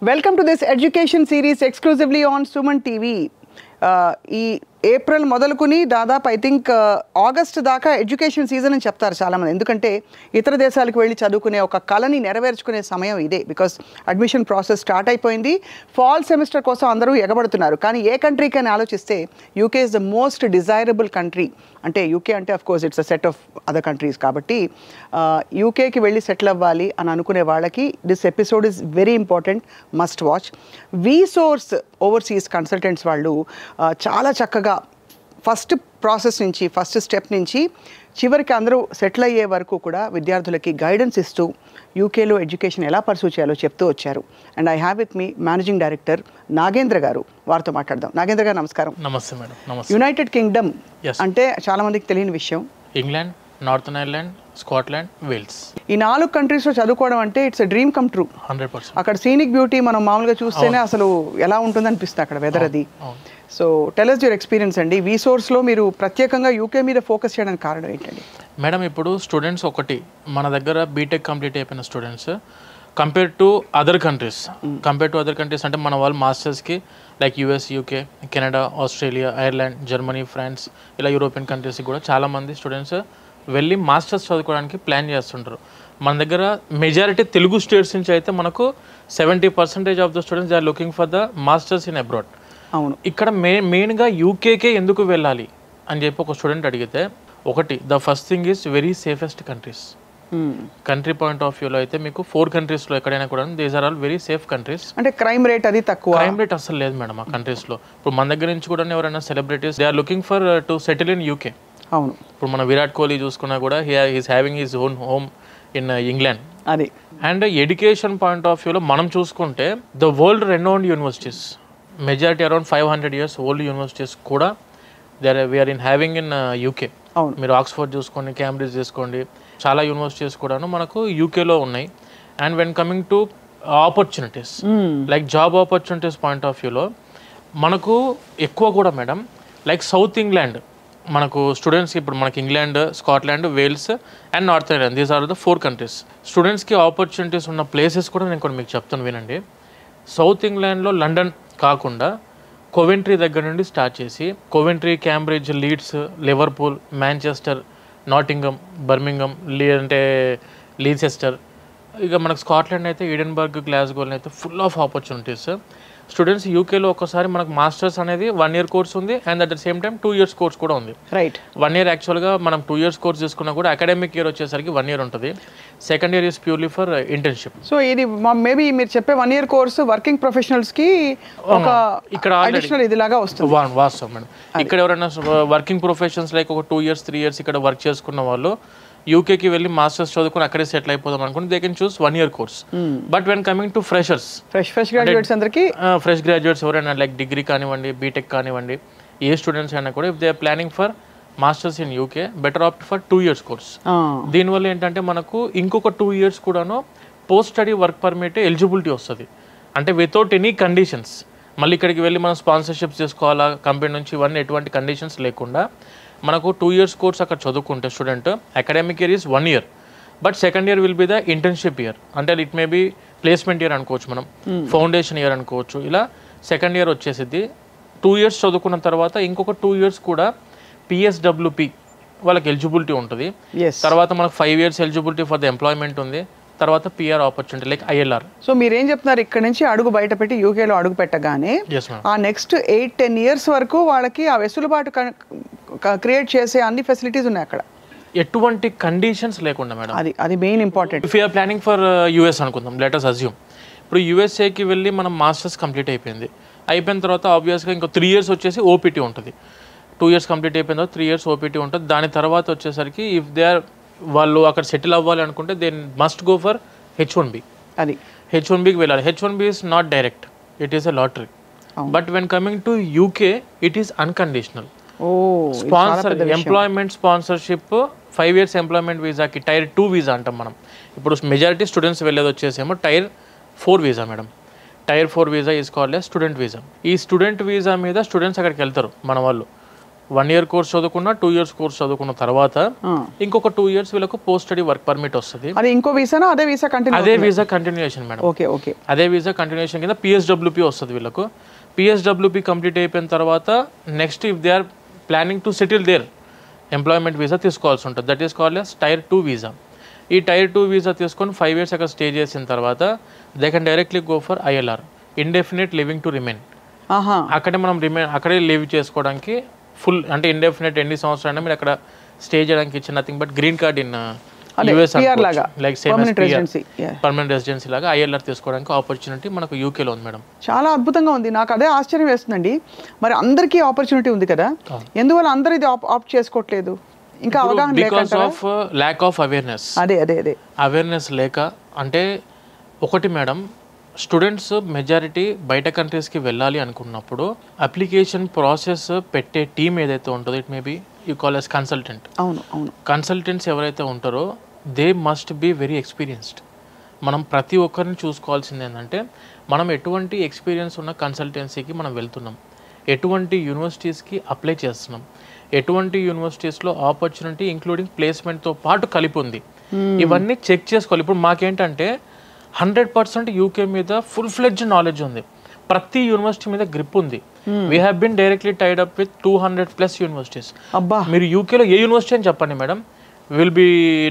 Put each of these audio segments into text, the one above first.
Welcome to this education series exclusively on Suman TV. ఈ April మొదలుకుని దాదాపు I think August దాకా education season అని చెప్తారు చాలామంది. ఎందుకంటే ఇతర దేశాలకు వెళ్ళి చదువుకునే ఒక కళని నెరవేర్చుకునే సమయం ఇదే. బికాస్ అడ్మిషన్ ప్రాసెస్ స్టార్ట్ అయిపోయింది. ఫాల్ సెమిస్టర్ కోసం అందరూ ఎగబడుతున్నారు. కానీ ఏ కంట్రీకి అని ఆలోచిస్తే UK is the most desirable country. అంటే యూకే అంటే of course it's a set of other countries. కాబట్టి యూకేకి వెళ్ళి సెటిల్ అవ్వాలి అని అనుకునే వాళ్ళకి this episode is very important, must watch. వీసోర్స్ overseas consultants వాళ్ళు చాలా చక్కగా ఫస్ట్ ప్రాసెస్ నుంచి, ఫస్ట్ స్టెప్ నుంచి చివరికి అందరూ సెటిల్ అయ్యే వరకు కూడా విద్యార్థులకి గైడెన్స్ ఇస్తూ యూకేలో ఎడ్యుకేషన్ ఎలా పర్సూ చేయాలో చెప్తూ వచ్చారు. And I have with me managing director Nagendra గారు. వారితో మాట్లాడదాం. నాగేంద్ర గారు నమస్కారం. నమస్తే మేడం. నమస్తే. యునైటెడ్ కింగ్డమ్ అంటే చాలా మందికి తెలియని విషయం. England, northern Ireland, Scotland, Wales, ఈ 4 కంట్రీస్లో చదువుకోవడం అంటే it's a dream come true. 100%. అక్కడ సీనిక్ బ్యూటీ మనం మామూలుగా చూస్తేనే అసలు ఎలా ఉంటుంది అనిపిస్తుంది అక్కడ వెదర్ అది. So tell us your experience అండి. వీసోర్స్లో మీరు ప్రత్యేకంగా యూకే మీద ఫోకస్ చేయడానికి కారణం ఏంటండి? మేడం, ఇప్పుడు స్టూడెంట్స్ ఒకటి మన దగ్గర బీటెక్ కంప్లీట్ అయిపోయిన students compare to other countries అంటే మన వాళ్ళు మాస్టర్స్కి like US, UK, Canada, Australia, Ireland, Germany, France ఇలా యూరోపియన్ కంట్రీస్కి కూడా చాలామంది స్టూడెంట్స్ వెళ్ళి మాస్టర్స్ చదువుకోవడానికి ప్లాన్ చేస్తుంటారు. మన దగ్గర మెజారిటీ తెలుగు స్టేట్స్ నుంచి అయితే మనకు 70% of the students they are looking for the masters in abroad. అవును. ఇక్కడ మెయిన్గా యూకేకే ఎందుకు వెళ్ళాలి అని చెప్పి ఒక స్టూడెంట్ అడిగితే, ఒకటి the first thing is very safest countries. Country point of వ్యూలో అయితే మీకు 4 కంట్రీస్లో ఎక్కడైనా కూడా these are all very safe countries. అంటే క్రైమ్ రేట్ అది తక్కువ. క్రైమ్ రేట్ అసలు లేదు మేడం ఆ కంట్రీస్లో. ఇప్పుడు మన దగ్గర నుంచి కూడా ఎవరైనా celebrities they are looking for to settle in UK. అవును. ఇప్పుడు మన విరాట్ కోహ్లీ చూసుకున్నా కూడా he's having his own home in England. అది. అండ్ ఎడ్యుకేషన్ పాయింట్ ఆఫ్ వ్యూలో మనం చూసుకుంటే the world renowned universities majority around 500 years old universities కూడా we're in having in UK. అవును. మీరు ఆక్స్ఫర్డ్ చూసుకోండి, క్యాంబ్రిడ్జ్ చూసుకోండి, చాలా యూనివర్సిటీస్ కూడాను మనకు యూకేలో ఉన్నాయి. And when coming to opportunities like job opportunities point of వ్యూలో మనకు ఎక్కువ కూడా మేడం లైక్ సౌత్ ఇంగ్లాండ్ మనకు స్టూడెంట్స్కి ఇప్పుడు మనకి England, Scotland, Wales and north Ireland these are the 4 countries. స్టూడెంట్స్కి ఆపర్చునిటీస్ ఉన్న ప్లేసెస్ కూడా నేను కొన్ని మీకు చెప్తాను వినండి. సౌత్ ఇంగ్లాండ్లో లండన్ కాకుండా కోవెంట్రీ దగ్గర నుండి స్టార్ట్ చేసి Coventry, Cambridge, leads, Liverpool, Manchester, నాటింగమ్, Birmingham, Leicester, ఇక మనకు స్కాట్లాండ్ అయితే ఈడెన్బర్గ్, గ్లాస్గోలో అయితే ఫుల్ ఆఫ్ ఆపర్చునిటీస్. స్టూడెంట్స్ యూకేలో ఒకసారి మనకు మాస్టర్స్ అనేది 1 year కోర్స్ ఉంది and at the same time 2 years course కూడా ఉంది. రైట్. 1 year యాక్చువల్గా మనం 2 years కోర్స్ తీసుకున్నా కూడా అకాడమిక్ ఇయర్ వచ్చేసరికి 1 year ఉంటుంది. Second year is purely for internship. So ఇది మేబీ మీరు చెప్పే 1 year కోర్స్ వర్కింగ్ ప్రొఫెషనల్స్కి ఒక ఇక్కడ అడిషనల్ ఇదిలాగా వస్తుంది. వాస్తవం మేడం. ఇక్కడ ఎవరైనా వర్కింగ్ ప్రొఫెషన్స్ లైక్ ఒక 2 years 3 years ఇక్కడ వర్క్ చేసుకున్న వాళ్ళు యూకేకి వెళ్ళి మాస్టర్స్ చదువుకుని అక్కడే సెటిల్ అయిపోదాం అనుకుంటే they can choose 1 year course. But when coming to freshers, fresh graduates అందరికీ, ఫ్రెష్ గ్రాడ్యుయేట్స్ ఎవరైనా లైక్ డిగ్రీ కానివ్వండి, బీటెక్ కానివ్వండి, ఏ స్టూడెంట్స్ అయినా కూడా if they are planning for masters in UK better opt for 2 years course. దీనివల్ల ఏంటంటే మనకు ఇంకొక 2 years కూడాను post study work permit eligibility వస్తుంది. అంటే వితౌట్ ఎనీ కండిషన్స్ మళ్ళీ ఇక్కడికి వెళ్ళి మనం స్పాన్సర్షిప్స్ చేసుకోవాలా కంపెనీ నుంచి, ఇవన్నీ ఎటువంటి కండిషన్స్ లేకుండా మనకు 2 years కోర్స్ అక్కడ చదువుకుంటే student academic year is 1 year but second year will be the internship year. అంటే it may be placement year అనుకోవచ్చు, మనం ఫౌండేషన్ ఇయర్ అనుకోవచ్చు. ఇలా సెకండ్ ఇయర్ వచ్చేసిద్ది. 2 years చదువుకున్న తర్వాత ఇంకొక 2 years కూడా PSWP వాళ్ళకి ఎలిజిబిలిటీ ఉంటుంది. తర్వాత మనకు 5 years eligibility for the employment ఉంది. తర్వాత PR opportunity like ILR. So మీరేం చెప్తున్నారు, ఇక్కడ నుంచి అడుగు బయట పెట్టి యూకేలో అడుగు పెట్టగానే ఆ నెక్స్ట్ 8-10 years వరకు వాళ్ళకి ఆ వెసులుబాటు క్రియేట్ చేసే అన్ని ఫెసిలిటీస్ ఉన్నాయి అక్కడ, ఎటువంటి కండిషన్స్ లేకుండా మేడం. అది main important. If you are planning for US అనుకుందాం, లెట్ us అజ్యూమ్ ఇప్పుడు USAకి వెళ్ళి మనం మాస్టర్స్ కంప్లీట్ అయిపోయిన తర్వాత ఆబ్వియస్గా ఇంకో 3 years వచ్చేసి OPT ఉంటుంది. 2 years కంప్లీట్ అయిపోయిన తర్వాత 3 years OPT ఉంటుంది. దాని తర్వాత వచ్చేసరికి ఇఫ్ దే ఆర్ వాళ్ళు అక్కడ సెటిల్ అవ్వాలి అనుకుంటే they must go for H1B. అది H1Bకి వెళ్ళాలి. H1B is not direct, it is a lottery. But when coming to UK it is unconditional. Sponsor employment sponsorship 5 years employment వీసాకి Tier 2 వీసా అంటాం మనం. ఇప్పుడు మెజారిటీ స్టూడెంట్స్ వెళ్ళేది వచ్చేసేమో Tier 4 visa madam. Tier 4 visa is called a student visa. ఈ student visa మీద students అక్కడికి వెళ్తారు మన వాళ్ళు. 1 year కోర్స్ చదువుకున్న 2 years కోర్స్ చదువుకున్న తర్వాత ఇంకొక 2 years వీళ్ళకు పోస్ట్ స్టడీ వర్క్ పర్మిట్ వస్తుంది. అది ఇంకో వీసానా అదే వీసా కంటిన్యూ? అదే వీసా కంటిన్యూషన్ మేడం. Okay okay. అదే వీసా కంటిన్యూషన్ కింద PSWP వస్తుంది వీళ్ళకు. PSWP కంప్లీట్ అయిపోయిన తర్వాత next if they are planning to settle there employment visa తీసుకోవాల్సి ఉంటుంది. That is called as Tier 2 visa. ఈ Tier 2 వీసా తీసుకొని 5 years అక్కడ స్టే చేసిన తర్వాత they can directly go for ILR, indefinite living to remain. అక్కడే మనం అక్కడే లివ్ చేసుకోవడానికి ఫుల్ అంటే ఇండెఫినెట్ ఎన్ని సంవత్సరాలు మీరు అక్కడ స్టే చేయడానికి ఇచ్చిన nothing but green card in US like same permanent residency లాగా ILR తీసుకోవడానికి ఆపర్చునిటీ మనకు యూకేలో ఉంది మేడం. చాలా అద్భుతంగా ఉంది. నాకు అదే ఆశ్చర్యం వేస్తుందండి. మరి అందరికీ ఆపర్చునిటీ ఉంది కదా, ఎందువల్ల అందరూ ఇది ఆప్ట్ చేసుకోవట్లేదు? ఇంకా అవగాహన because of lack of awareness. అదే అదే అదే అవేర్నెస్ లేక. అంటే ఒకటి మేడం, స్టూడెంట్స్ మెజారిటీ బయట కంట్రీస్కి వెళ్ళాలి అనుకున్నప్పుడు అప్లికేషన్ ప్రాసెస్ పెట్టే టీమ్ ఏదైతే ఉంటుందో it may be you call as consultant. అవును అవును. కన్సల్టెంట్స్ ఎవరైతే ఉంటారో they must be very experienced. మనం ప్రతి ఒక్కరిని చూసుకోవాల్సింది ఏంటంటే మనం ఎటువంటి ఎక్స్పీరియన్స్ ఉన్న కన్సల్టెన్సీకి మనం వెళ్తున్నాం, ఎటువంటి యూనివర్సిటీస్కి అప్లై చేస్తున్నాం, ఎటువంటి యూనివర్సిటీస్లో ఆపర్చునిటీ ఇంక్లూడింగ్ ప్లేస్మెంట్తో పాటు కలిపి ఉంది, ఇవన్నీ చెక్ చేసుకోవాలి. ఇప్పుడు మాకేంటంటే 100% యూకే మీద ఫుల్ ఫ్లెడ్జ్ నాలెడ్జ్ ఉంది, ప్రతి యూనివర్సిటీ మీద గ్రిప్ ఉంది. We have been directly tied up with 200+ universities. అబ్బా, మీరు యూకేలో ఏ యూనివర్సిటీ అని చెప్పండి madam, will be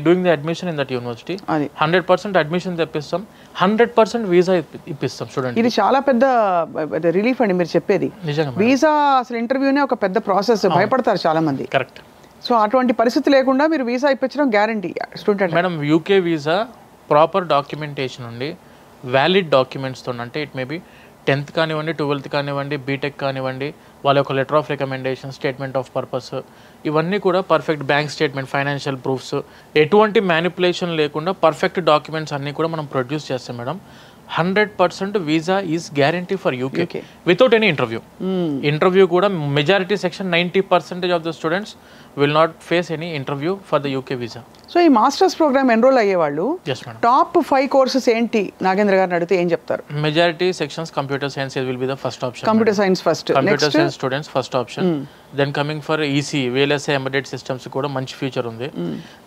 doing the admission in that university. 100% admission తెప్పిస్తాం, 100% వీసా ఇప్పిస్తాం స్టూడెంట్. ఇది చాలా పెద్ద రిలీఫ్ అండి మీరు చెప్పేది. నిజంగా వీసా అసలు ఇంటర్వ్యూనే ఒక పెద్ద ప్రాసెస్, భయపడతారు చాలా మంది. కరెక్ట్. సో అటువంటి పరిస్థితి లేకుండా మీరు వీసా ఇప్పించడం guarantee student. Madam UK visa proper documentation ఉండి వ్యాలిడ్ డాక్యుమెంట్స్తో, అంటే ఇట్ మే బి 10th కానివ్వండి, 12th కానివ్వండి, బీటెక్ కానివ్వండి, వాళ్ళ యొక్క letter of recommendation, statement of purpose, ఇవన్నీ కూడా perfect bank statement, financial proofs, ఎటువంటి మ్యానిపులేషన్ లేకుండా పర్ఫెక్ట్ డాక్యుమెంట్స్ అన్నీ కూడా మనం ప్రొడ్యూస్ చేస్తాం madam. 100% visa is guarantee for UK without any interview. Interview కూడా majority section 90% of the students will not face any interview for the UK visa. So ఈ masters program enroll అయ్యేవాళ్ళు top 5 courses ఏంటి నాగేంద్ర గారిని అడిగితే ఏం చెప్తారు? Majority sections computer science will be the first option. Computer science first, computer science students first option. Then coming for EC, VLSI embedded systems కూడా మంచి future ఉంది.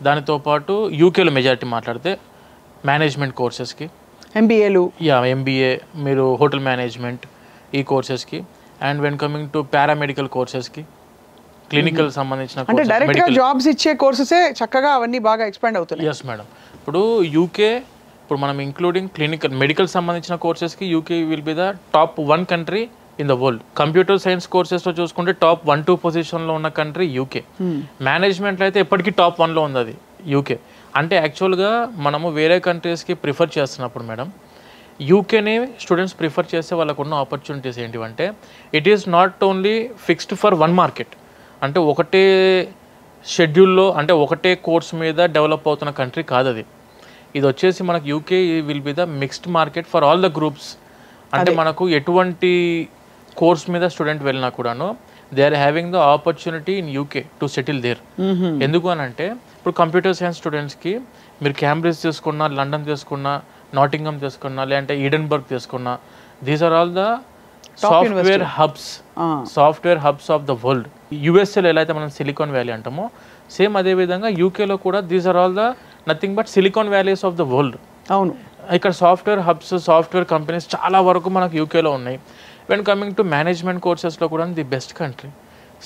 దానితో పాటు యూకేలో మెజారిటీ మాట్లాడితే మేనేజ్మెంట్ కోర్సెస్కి, MBA, మీరు హోటల్ మేనేజ్మెంట్ ఈ కోర్సెస్కి, and when coming to paramedical కోర్సెస్కి, క్లినికల్ సంబంధించిన, అంటే డైరెక్ట్ గా జాబ్స్ ఇచ్చే కోర్సెసే చక్కగా అవన్నీ బాగా ఎక్స్పాండ్ అవుతున్నాయి. Yes madam. ఇప్పుడు యూకే, ఇప్పుడు మనం ఇంక్లూడింగ్ క్లినికల్ మెడికల్ సంబంధించిన కోర్సెస్కి UK will be the top 1 country in the world. Computer science కోర్సెస్లో చూసుకుంటే టాప్ 1-2 పొజిషన్లో ఉన్న కంట్రీ యూకే. మేనేజ్మెంట్లో అయితే ఎప్పటికీ టాప్ 1లో ఉంది అది యూకే. అంటే యాక్చువల్గా మనము వేరే కంట్రీస్కి ప్రిఫర్ చేస్తున్నప్పుడు మేడం, యూకేనే స్టూడెంట్స్ ప్రిఫర్ చేస్తే వాళ్ళకు ఉన్న ఆపర్చునిటీస్ ఏంటివంటే it is not only fixed for one market. అంటే ఒకటే షెడ్యూల్లో, అంటే ఒకటే కోర్స్ మీద డెవలప్ అవుతున్న కంట్రీ కాదు అది. ఇది వచ్చేసి మనకు UK will be the mixed market for all the groups. అంటే మనకు ఎటువంటి కోర్స్ మీద స్టూడెంట్ వెళ్ళినా కూడాను they are having the opportunity in UK to settle there. ఎందుకు అని అంటే ఇప్పుడు కంప్యూటర్ సైన్స్ స్టూడెంట్స్కి మీరు క్యాంబ్రిడ్జ్ తీసుకున్నా, లండన్ తీసుకున్నా, నాటింగమ్ తీసుకున్నా, లేదంటే ఈడెన్బర్గ్ తీసుకున్నా, these are all the software hubs of the world. యూఎస్ఏలో ఎలా అయితే మనం సిలికాన్ వ్యాలీ అంటామో సేమ్ అదే విధంగా యూకేలో కూడా these are all the nothing but Silicon Valleys of the world. అవును, ఇక్కడ సాఫ్ట్వేర్ హబ్స్, సాఫ్ట్వేర్ కంపెనీస్ చాలా వరకు మనకు యూకేలో ఉన్నాయి. వెన్ కమింగ్ టు మేనేజ్మెంట్ కోర్సెస్లో కూడా the best country.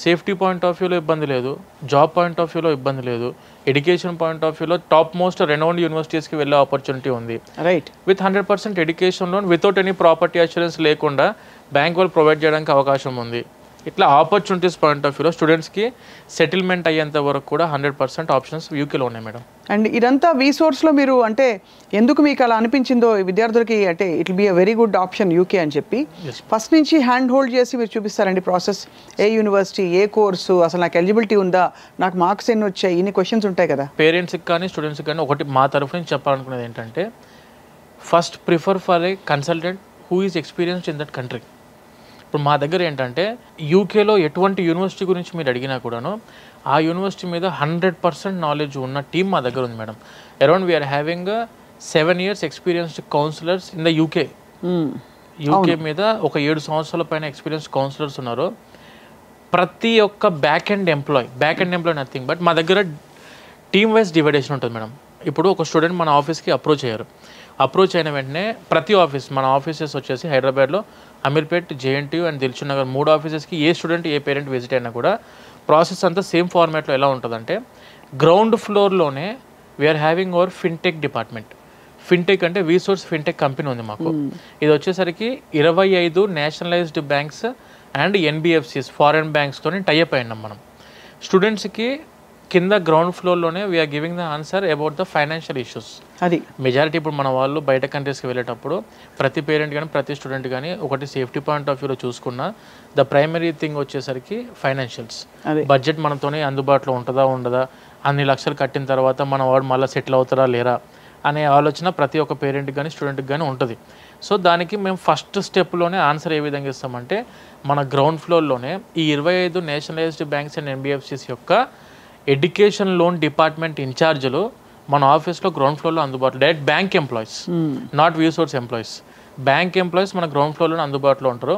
Safety point of వ్యూలో ఇబ్బంది లేదు, జాబ్ పాయింట్ ఆఫ్ వ్యూలో ఇబ్బంది లేదు, ఎడ్యుకేషన్ పాయింట్ ఆఫ్ వ్యూలో టాప్ మోస్ట్ రెనౌండ్ యూనివర్సిటీస్కి వెళ్ళే ఆపర్చునిటీ ఉంది. Right. With 100% education loan without any property assurance లేకుండా బ్యాంక్ వాళ్ళు ప్రొవైడ్ చేయడానికి అవకాశం ఉంది. ఇట్లా ఆపర్చునిటీస్ పాయింట్ ఆఫ్ వ్యూలో స్టూడెంట్స్కి సెటిల్మెంట్ అయ్యేంత వరకు కూడా 100% ఆప్షన్స్ యూకేలో ఉన్నాయి మేడం. అండ్ ఇదంతా వీసోర్స్లో మీరు అంటే ఎందుకు మీకు అలా అనిపించిందో విద్యార్థులకి, అంటే it will be a very good option UK అని చెప్పి ఫస్ట్ నుంచి హ్యాండ్ హోల్డ్ చేసి మీరు చూపిస్తారండి ప్రాసెస్, ఏ యూనివర్సిటీ, ఏ కోర్సు, అసలు నాకు ఎలిజిబిలిటీ ఉందా, నాకు మార్క్స్ ఎన్ని వచ్చాయి, ఇన్ని క్వశ్చన్స్ ఉంటాయి కదా. పేరెంట్స్కి కానీ స్టూడెంట్స్కి కానీ ఒకటి మా తరఫు నుంచి చెప్పాలనుకునేది ఏంటంటే first prefer for a consultant who is experienced in that country. ఇప్పుడు మా దగ్గర ఏంటంటే యూకేలో ఎటువంటి యూనివర్సిటీ గురించి మీరు అడిగినా కూడాను ఆ యూనివర్సిటీ మీద 100% నాలెడ్జ్ ఉన్న టీమ్ మా దగ్గర ఉంది madam. Around we are having 7 years experienced counsellors in the UK. UK మీద ఒక 7 సంవత్సరాల పైన ఎక్స్పీరియన్స్ కౌన్సిలర్స్ ఉన్నారు. ప్రతి ఒక్క back end employee nothing but మా దగ్గర టీమ్ వైజ్ డివైడేషన్ ఉంటుంది మేడం. ఇప్పుడు ఒక స్టూడెంట్ మన ఆఫీస్కి అప్రోచ్ అయిన వెంటనే ప్రతి ఆఫీస్ మన ఆఫీసెస్ వచ్చేసి హైదరాబాద్లో అమీర్పేట్, జేఎన్టీయూ అండ్ దిల్సుఖ్ నగర్ 3 ఆఫీసెస్కి ఏ స్టూడెంట్ ఏ పేరెంట్ విజిట్ అయినా కూడా ప్రాసెస్ అంతా సేమ్ ఫార్మాట్లో ఎలా ఉంటుందంటే గ్రౌండ్ ఫ్లోర్లోనే we are having our fintech department. Fintech అంటే వీసోర్స్ ఫిన్టెక్ కంపెనీ ఉంది మాకు. ఇది వచ్చేసరికి 25 nationalized banks and NBFCs foreign బ్యాంక్స్తో టైఅప్ అయినాం మనం. స్టూడెంట్స్కి కింద గ్రౌండ్ ఫ్లోర్లోనే we are giving the answer about the financial issues. అది మెజారిటీ ఇప్పుడు మన వాళ్ళు బయట కంట్రీస్కి వెళ్ళేటప్పుడు ప్రతి పేరెంట్ కానీ ప్రతి స్టూడెంట్ కానీ ఒకటి సేఫ్టీ పాయింట్ ఆఫ్ వ్యూలో చూసుకున్న ద ప్రైమరీ థింగ్ వచ్చేసరికి ఫైనాన్షియల్స్. బడ్జెట్ మనతోనే అందుబాటులో ఉంటుందా ఉండదా, అన్ని లక్షలు కట్టిన తర్వాత మన వాడు మళ్ళీ సెటిల్ అవుతారా లేరా అనే ఆలోచన ప్రతి ఒక్క పేరెంట్కి కానీ స్టూడెంట్కి కానీ ఉంటుంది. సో దానికి మేము ఫస్ట్ స్టెప్లోనే ఆన్సర్ ఏ విధంగా ఇస్తామంటే మన గ్రౌండ్ ఫ్లోర్లోనే ఈ 25 నేషనలైజ్డ్ బ్యాంక్స్ అండ్ ఎన్బిఎఫ్సిస్ యొక్క ఎడ్యుకేషన్ లోన్ డిపార్ట్మెంట్ ఇన్ఛార్జీలు మన ఆఫీస్లో గ్రౌండ్ ఫ్లోర్లో అందుబాటులో direct bank employees, not VSource employees. Bank employees మన గ్రౌండ్ ఫ్లోర్లో అందుబాటులో ఉంటారు.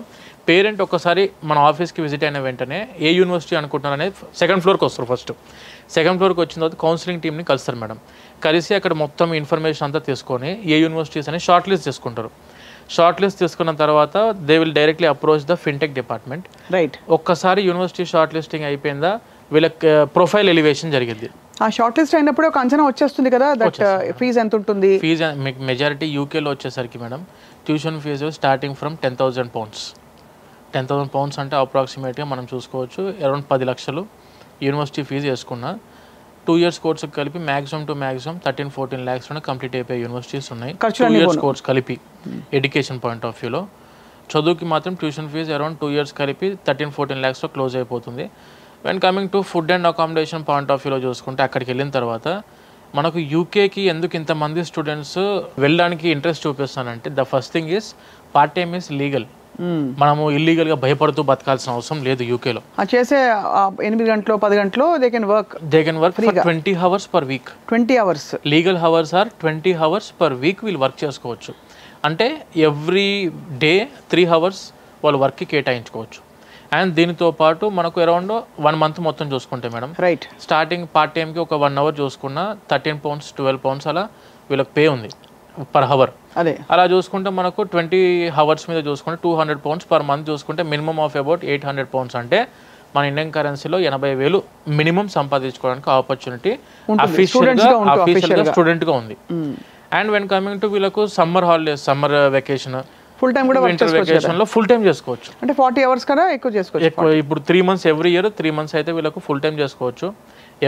పేరెంట్ ఒక్కసారి మన ఆఫీస్కి విజిట్ అయిన వెంటనే ఏ యూనివర్సిటీ అనుకుంటున్నారు అనేది సెకండ్ ఫ్లోర్కి వస్తారు. ఫస్ట్ సెకండ్ ఫ్లోర్కి వచ్చిన తర్వాత కౌన్సిలింగ్ టీమ్ని కలుస్తారు మేడం. కలిసి అక్కడ మొత్తం ఇన్ఫర్మేషన్ అంతా తీసుకొని ఏ యూనివర్సిటీస్ అని షార్ట్ లిస్ట్ తీసుకుంటారు. షార్ట్ లిస్ట్ తీసుకున్న తర్వాత they will directly approach the fintech department. Right. ఒక్కసారి యూనివర్సిటీ షార్ట్ లిస్టింగ్ అయిపోయిందా వీళ్ళకి ప్రొఫైల్ ఎలివేషన్ జరిగింది. ఆ షార్ట్ లిస్ట్ అయినప్పుడు ఒక అంచనా వచ్చేస్తుంది కదా, దట్ ఫీజు ఎంత ఉంటుంది? ఫీజు మెజారిటీ యూకేలో వచ్చేసరికి madam tuition fee starting from 10,000 pounds. 10,000 pounds అంటే అప్రాక్సిమేట్గా మనం చూసుకోవచ్చు అరౌండ్ 10 లక్షలు యూనివర్సిటీ ఫీజు వేసుకున్న 2 years కోర్సుకి కలిపి మ్యాక్సిమం 13-14 lakhs కంప్లీట్ అయిపోయే యూనివర్సిటీస్ ఉన్నాయి. 2 years కోర్స్ కలిపి ఎడ్యుకేషన్ పాయింట్ ఆఫ్ వ్యూలో చదువుకి మాత్రం ట్యూషన్ ఫీజు అరౌండ్ 2 years కలిపి 13-14 lakhs క్లోజ్ అయిపోతుంది. When coming to food and accommodation point of వ్యూలో చూసుకుంటే అక్కడికి వెళ్ళిన తర్వాత మనకు యూకేకి ఎందుకు ఇంతమంది స్టూడెంట్స్ వెళ్ళడానికి ఇంట్రెస్ట్ చూపిస్తానంటే the first thing is part time is legal. మనము ఇల్లీగల్గా భయపడుతూ బతకాల్సిన అవసరం లేదు యూకేలో. చేసే 8 గంటలు 10 గంటలు they can work for 20 hours per week. 20 hours legal hours are 20 hours per week వీళ్ళు వర్క్ చేసుకోవచ్చు. అంటే ఎవ్రీ డే 3 hours వాళ్ళు వర్క్కి కేటాయించుకోవచ్చు. అండ్ దీనితో పాటు మనకు అరౌండ్ 1 month మొత్తం చూసుకుంటే మేడం రైట్ స్టార్టింగ్ పార్ట్ టైంకి ఒక 1 hour చూసుకున్న 13 pounds 12 pounds అలా వీళ్ళకి పే ఉంది పర్ హవర్. అదే అలా చూసుకుంటే మనకు 20 hours మీద చూసుకుంటే 200 pounds per month చూసుకుంటే మినిమం ఆఫ్ అబౌట్ 800 pounds అంటే మన ఇండియన్ కరెన్సీలో 80,000 మినిమం సంపాదించుకోవడానికి ఆపర్చునిటీ అఫీషియల్గా స్టూడెంట్గా ఉంది. అండ్ వెన్ కమింగ్ టు వీళ్ళకు summer holidays, summer vacation, full time కూడా వింటర్ వెకేషన్ లో ఫుల్ టైం చేసుకోవచ్చు. అంటే 40 hours కన్నా ఎక్కువ చేసుకోవచ్చు. ఇప్పుడు 3 months ఎవ్రీ ఇయర్ 3 months అయితే వీళ్ళకు ఫుల్ టైం చేసుకోవచ్చు.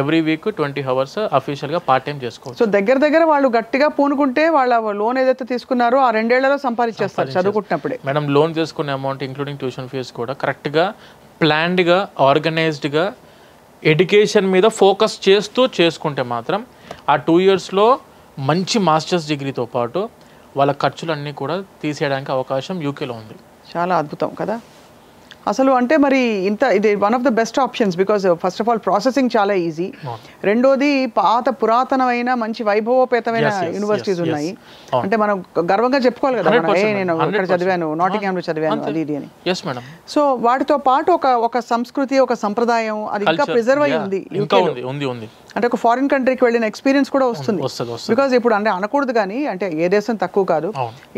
ఎవ్రీ వీక్ 20 hours అఫీషియల్గా పార్ట్ టైం చేసుకోవచ్చు. సో దగ్గర వాళ్ళు గట్టిగా పూనుకుంటే వాళ్ళ లోన్ ఏదైతే తీసుకున్నారో ఆ 2 ఏళ్లలో సంపాదించేస్తారు చదువుకుంటున్నప్పుడే. మేడం లోన్ తీసుకునే అమౌంట్ ఇంక్లూడింగ్ ట్యూషన్ ఫీజు కూడా కరెక్ట్గా ప్లాన్డ్గా ఆర్గనైజ్డ్గా ఎడ్యుకేషన్ మీద ఫోకస్ చేస్తూ చేసుకుంటే మాత్రం ఆ 2 yearsలో మంచి మాస్టర్స్ డిగ్రీతో పాటు వాళ్ళ ఖర్చులన్నీ కూడా తీసేయడానికి అవకాశం యూకేలో ఉంది. చాలా అద్భుతం కదా అసలు. అంటే మరి ఇది one of the best options because first of all processing చాలా ఈజీ, రెండోది పురాతనమైన మంచి వైభవోపేతమైన యూనివర్సిటీస్ ఉన్నాయి. అంటే మనం గర్వంగా చెప్పుకోవాలి కదా నేను ఇక్కడ చదివాను, నాటింగ్హామ్లో చదివాను అది ఇది అని. సో వాటితో పాటు ఒక సంస్కృతి ఒక సంప్రదాయం అది ఇంకా ప్రిజర్వ్ అయి ఉంది. అంటే ఒక ఫారిన్ కంట్రీకి వెళ్ళిన ఎక్స్పీరియన్స్ కూడా వస్తుంది. బికాజ్ ఇప్పుడు అంటే అనకూడదు కానీ అంటే ఏ దేశం తక్కువ కాదు,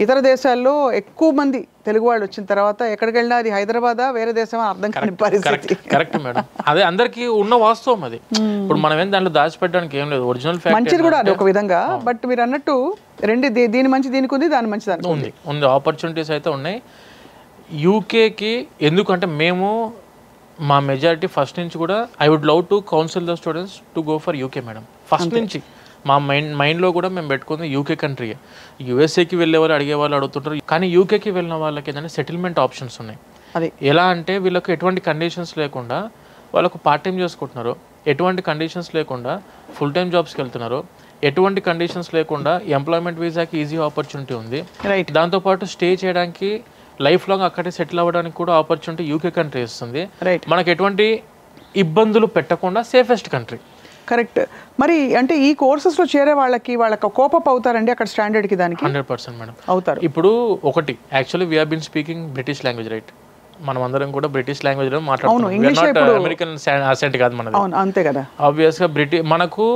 ఇతర దేశాల్లో ఎక్కువ మంది తెలుగు వాళ్ళు వచ్చిన తర్వాత ఎక్కడికి వెళ్ళినా అది హైదరాబాదా వేరే దేశం అర్థం కాని పరిస్థితి. కరెక్ట్ మేడం, అదే అందరికి ఉన్న వాస్తవం అది. ఇప్పుడు మనం ఏం దాంట్లో దాచిపెట్టడానికి ఏం లేదు, ఒరిజినల్ మంచిది కూడా అది ఒక విధంగా. బట్ మీరు అన్నట్టు రెండు దీని మంచి దీనికి ఉంది, దాని మంచి దానికి ఉంది. ఆపర్చునిటీస్ అయితే ఉన్నాయి యూకేకి. ఎందుకంటే మేము మా మెజారిటీ ఫస్ట్ నుంచి కూడా I would love to counsel the students to go for UK madam. First నుంచి మా మైండ్లో కూడా మేము పెట్టుకుంది యూకే కంట్రీ. యూఎస్ఏకి వెళ్ళే వాళ్ళు అడిగే వాళ్ళు అడుగుతుంటారు, కానీ యూకేకి వెళ్ళిన వాళ్ళకి ఏంటంటే సెటిల్మెంట్ ఆప్షన్స్ ఉన్నాయి. అది ఎలా అంటే వీళ్ళకి ఎటువంటి కండిషన్స్ లేకుండా వాళ్ళకు పార్ట్ టైం చేసుకుంటున్నారు, ఎటువంటి కండిషన్స్ లేకుండా ఫుల్ టైం జాబ్స్కి వెళ్తున్నారు, ఎటువంటి కండిషన్స్ లేకుండా ఎంప్లాయ్మెంట్ వీసాకి ఈజీ ఆపర్చునిటీ ఉంది. దాంతోపాటు స్టే చేయడానికి లైఫ్ లాంగ్ అక్కడే సెటిల్ అవ్వడానికి కూడా ఆపర్చునిటీ యూకే కంట్రీ ఇస్తుంది. మనకు ఎటువంటి ఇబ్బందులు పెట్టకుండా సేఫెస్ట్ కంట్రీ. కరెక్ట్. మరి అంటే ఈ కోర్సెస్లో చేరే వాళ్ళకి కోపప్ అవుతారండి అక్కడ స్టాండర్డ్కి? దానికి 100% మేడం అవుతారు. ఇప్పుడు ఒకటి actually we have been speaking British language right, మనం అందరం కూడా బ్రిటిష్ లాంగ్వేజ్లో మాట్లాడుతున్నాం, అమెరికన్ అసెంట్ కాదు మనది. అంతే కదా. ఆబ్వియస్గా మనకు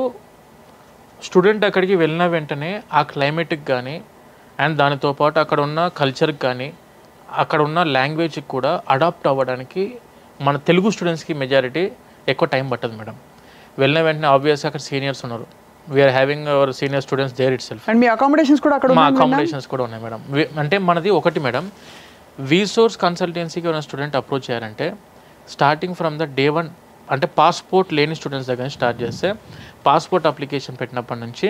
స్టూడెంట్ అక్కడికి వెళ్ళిన వెంటనే ఆ క్లైమేట్కి కానీ అండ్ దానితో పాటు అక్కడ ఉన్న కల్చర్కి కానీ అక్కడ ఉన్న లాంగ్వేజ్కి కూడా అడాప్ట్ అవ్వడానికి మన తెలుగు స్టూడెంట్స్కి మెజారిటీ ఎక్కువ టైం పట్టదు మేడం. వెళ్ళిన వెంటనే ఆబ్వియస్గా అక్కడ సీనియర్స్ ఉన్నారు, we are having our senior students there itself. And మీ అకామిడేషన్స్ కూడా అక్కడ, మా అకామిడేషన్స్ కూడా ఉన్నాయి మేడం. అంటే మనది ఒకటి మేడం, వీసోర్స్ కన్సల్టెన్సీకి ఉన్న స్టూడెంట్ అప్రోచ్ చేయాలంటే స్టార్టింగ్ ఫ్రమ్ ద డే 1 అంటే పాస్పోర్ట్ లేని స్టూడెంట్స్ దగ్గర స్టార్ట్ చేస్తే పాస్పోర్ట్ అప్లికేషన్ పెట్టినప్పటి నుంచి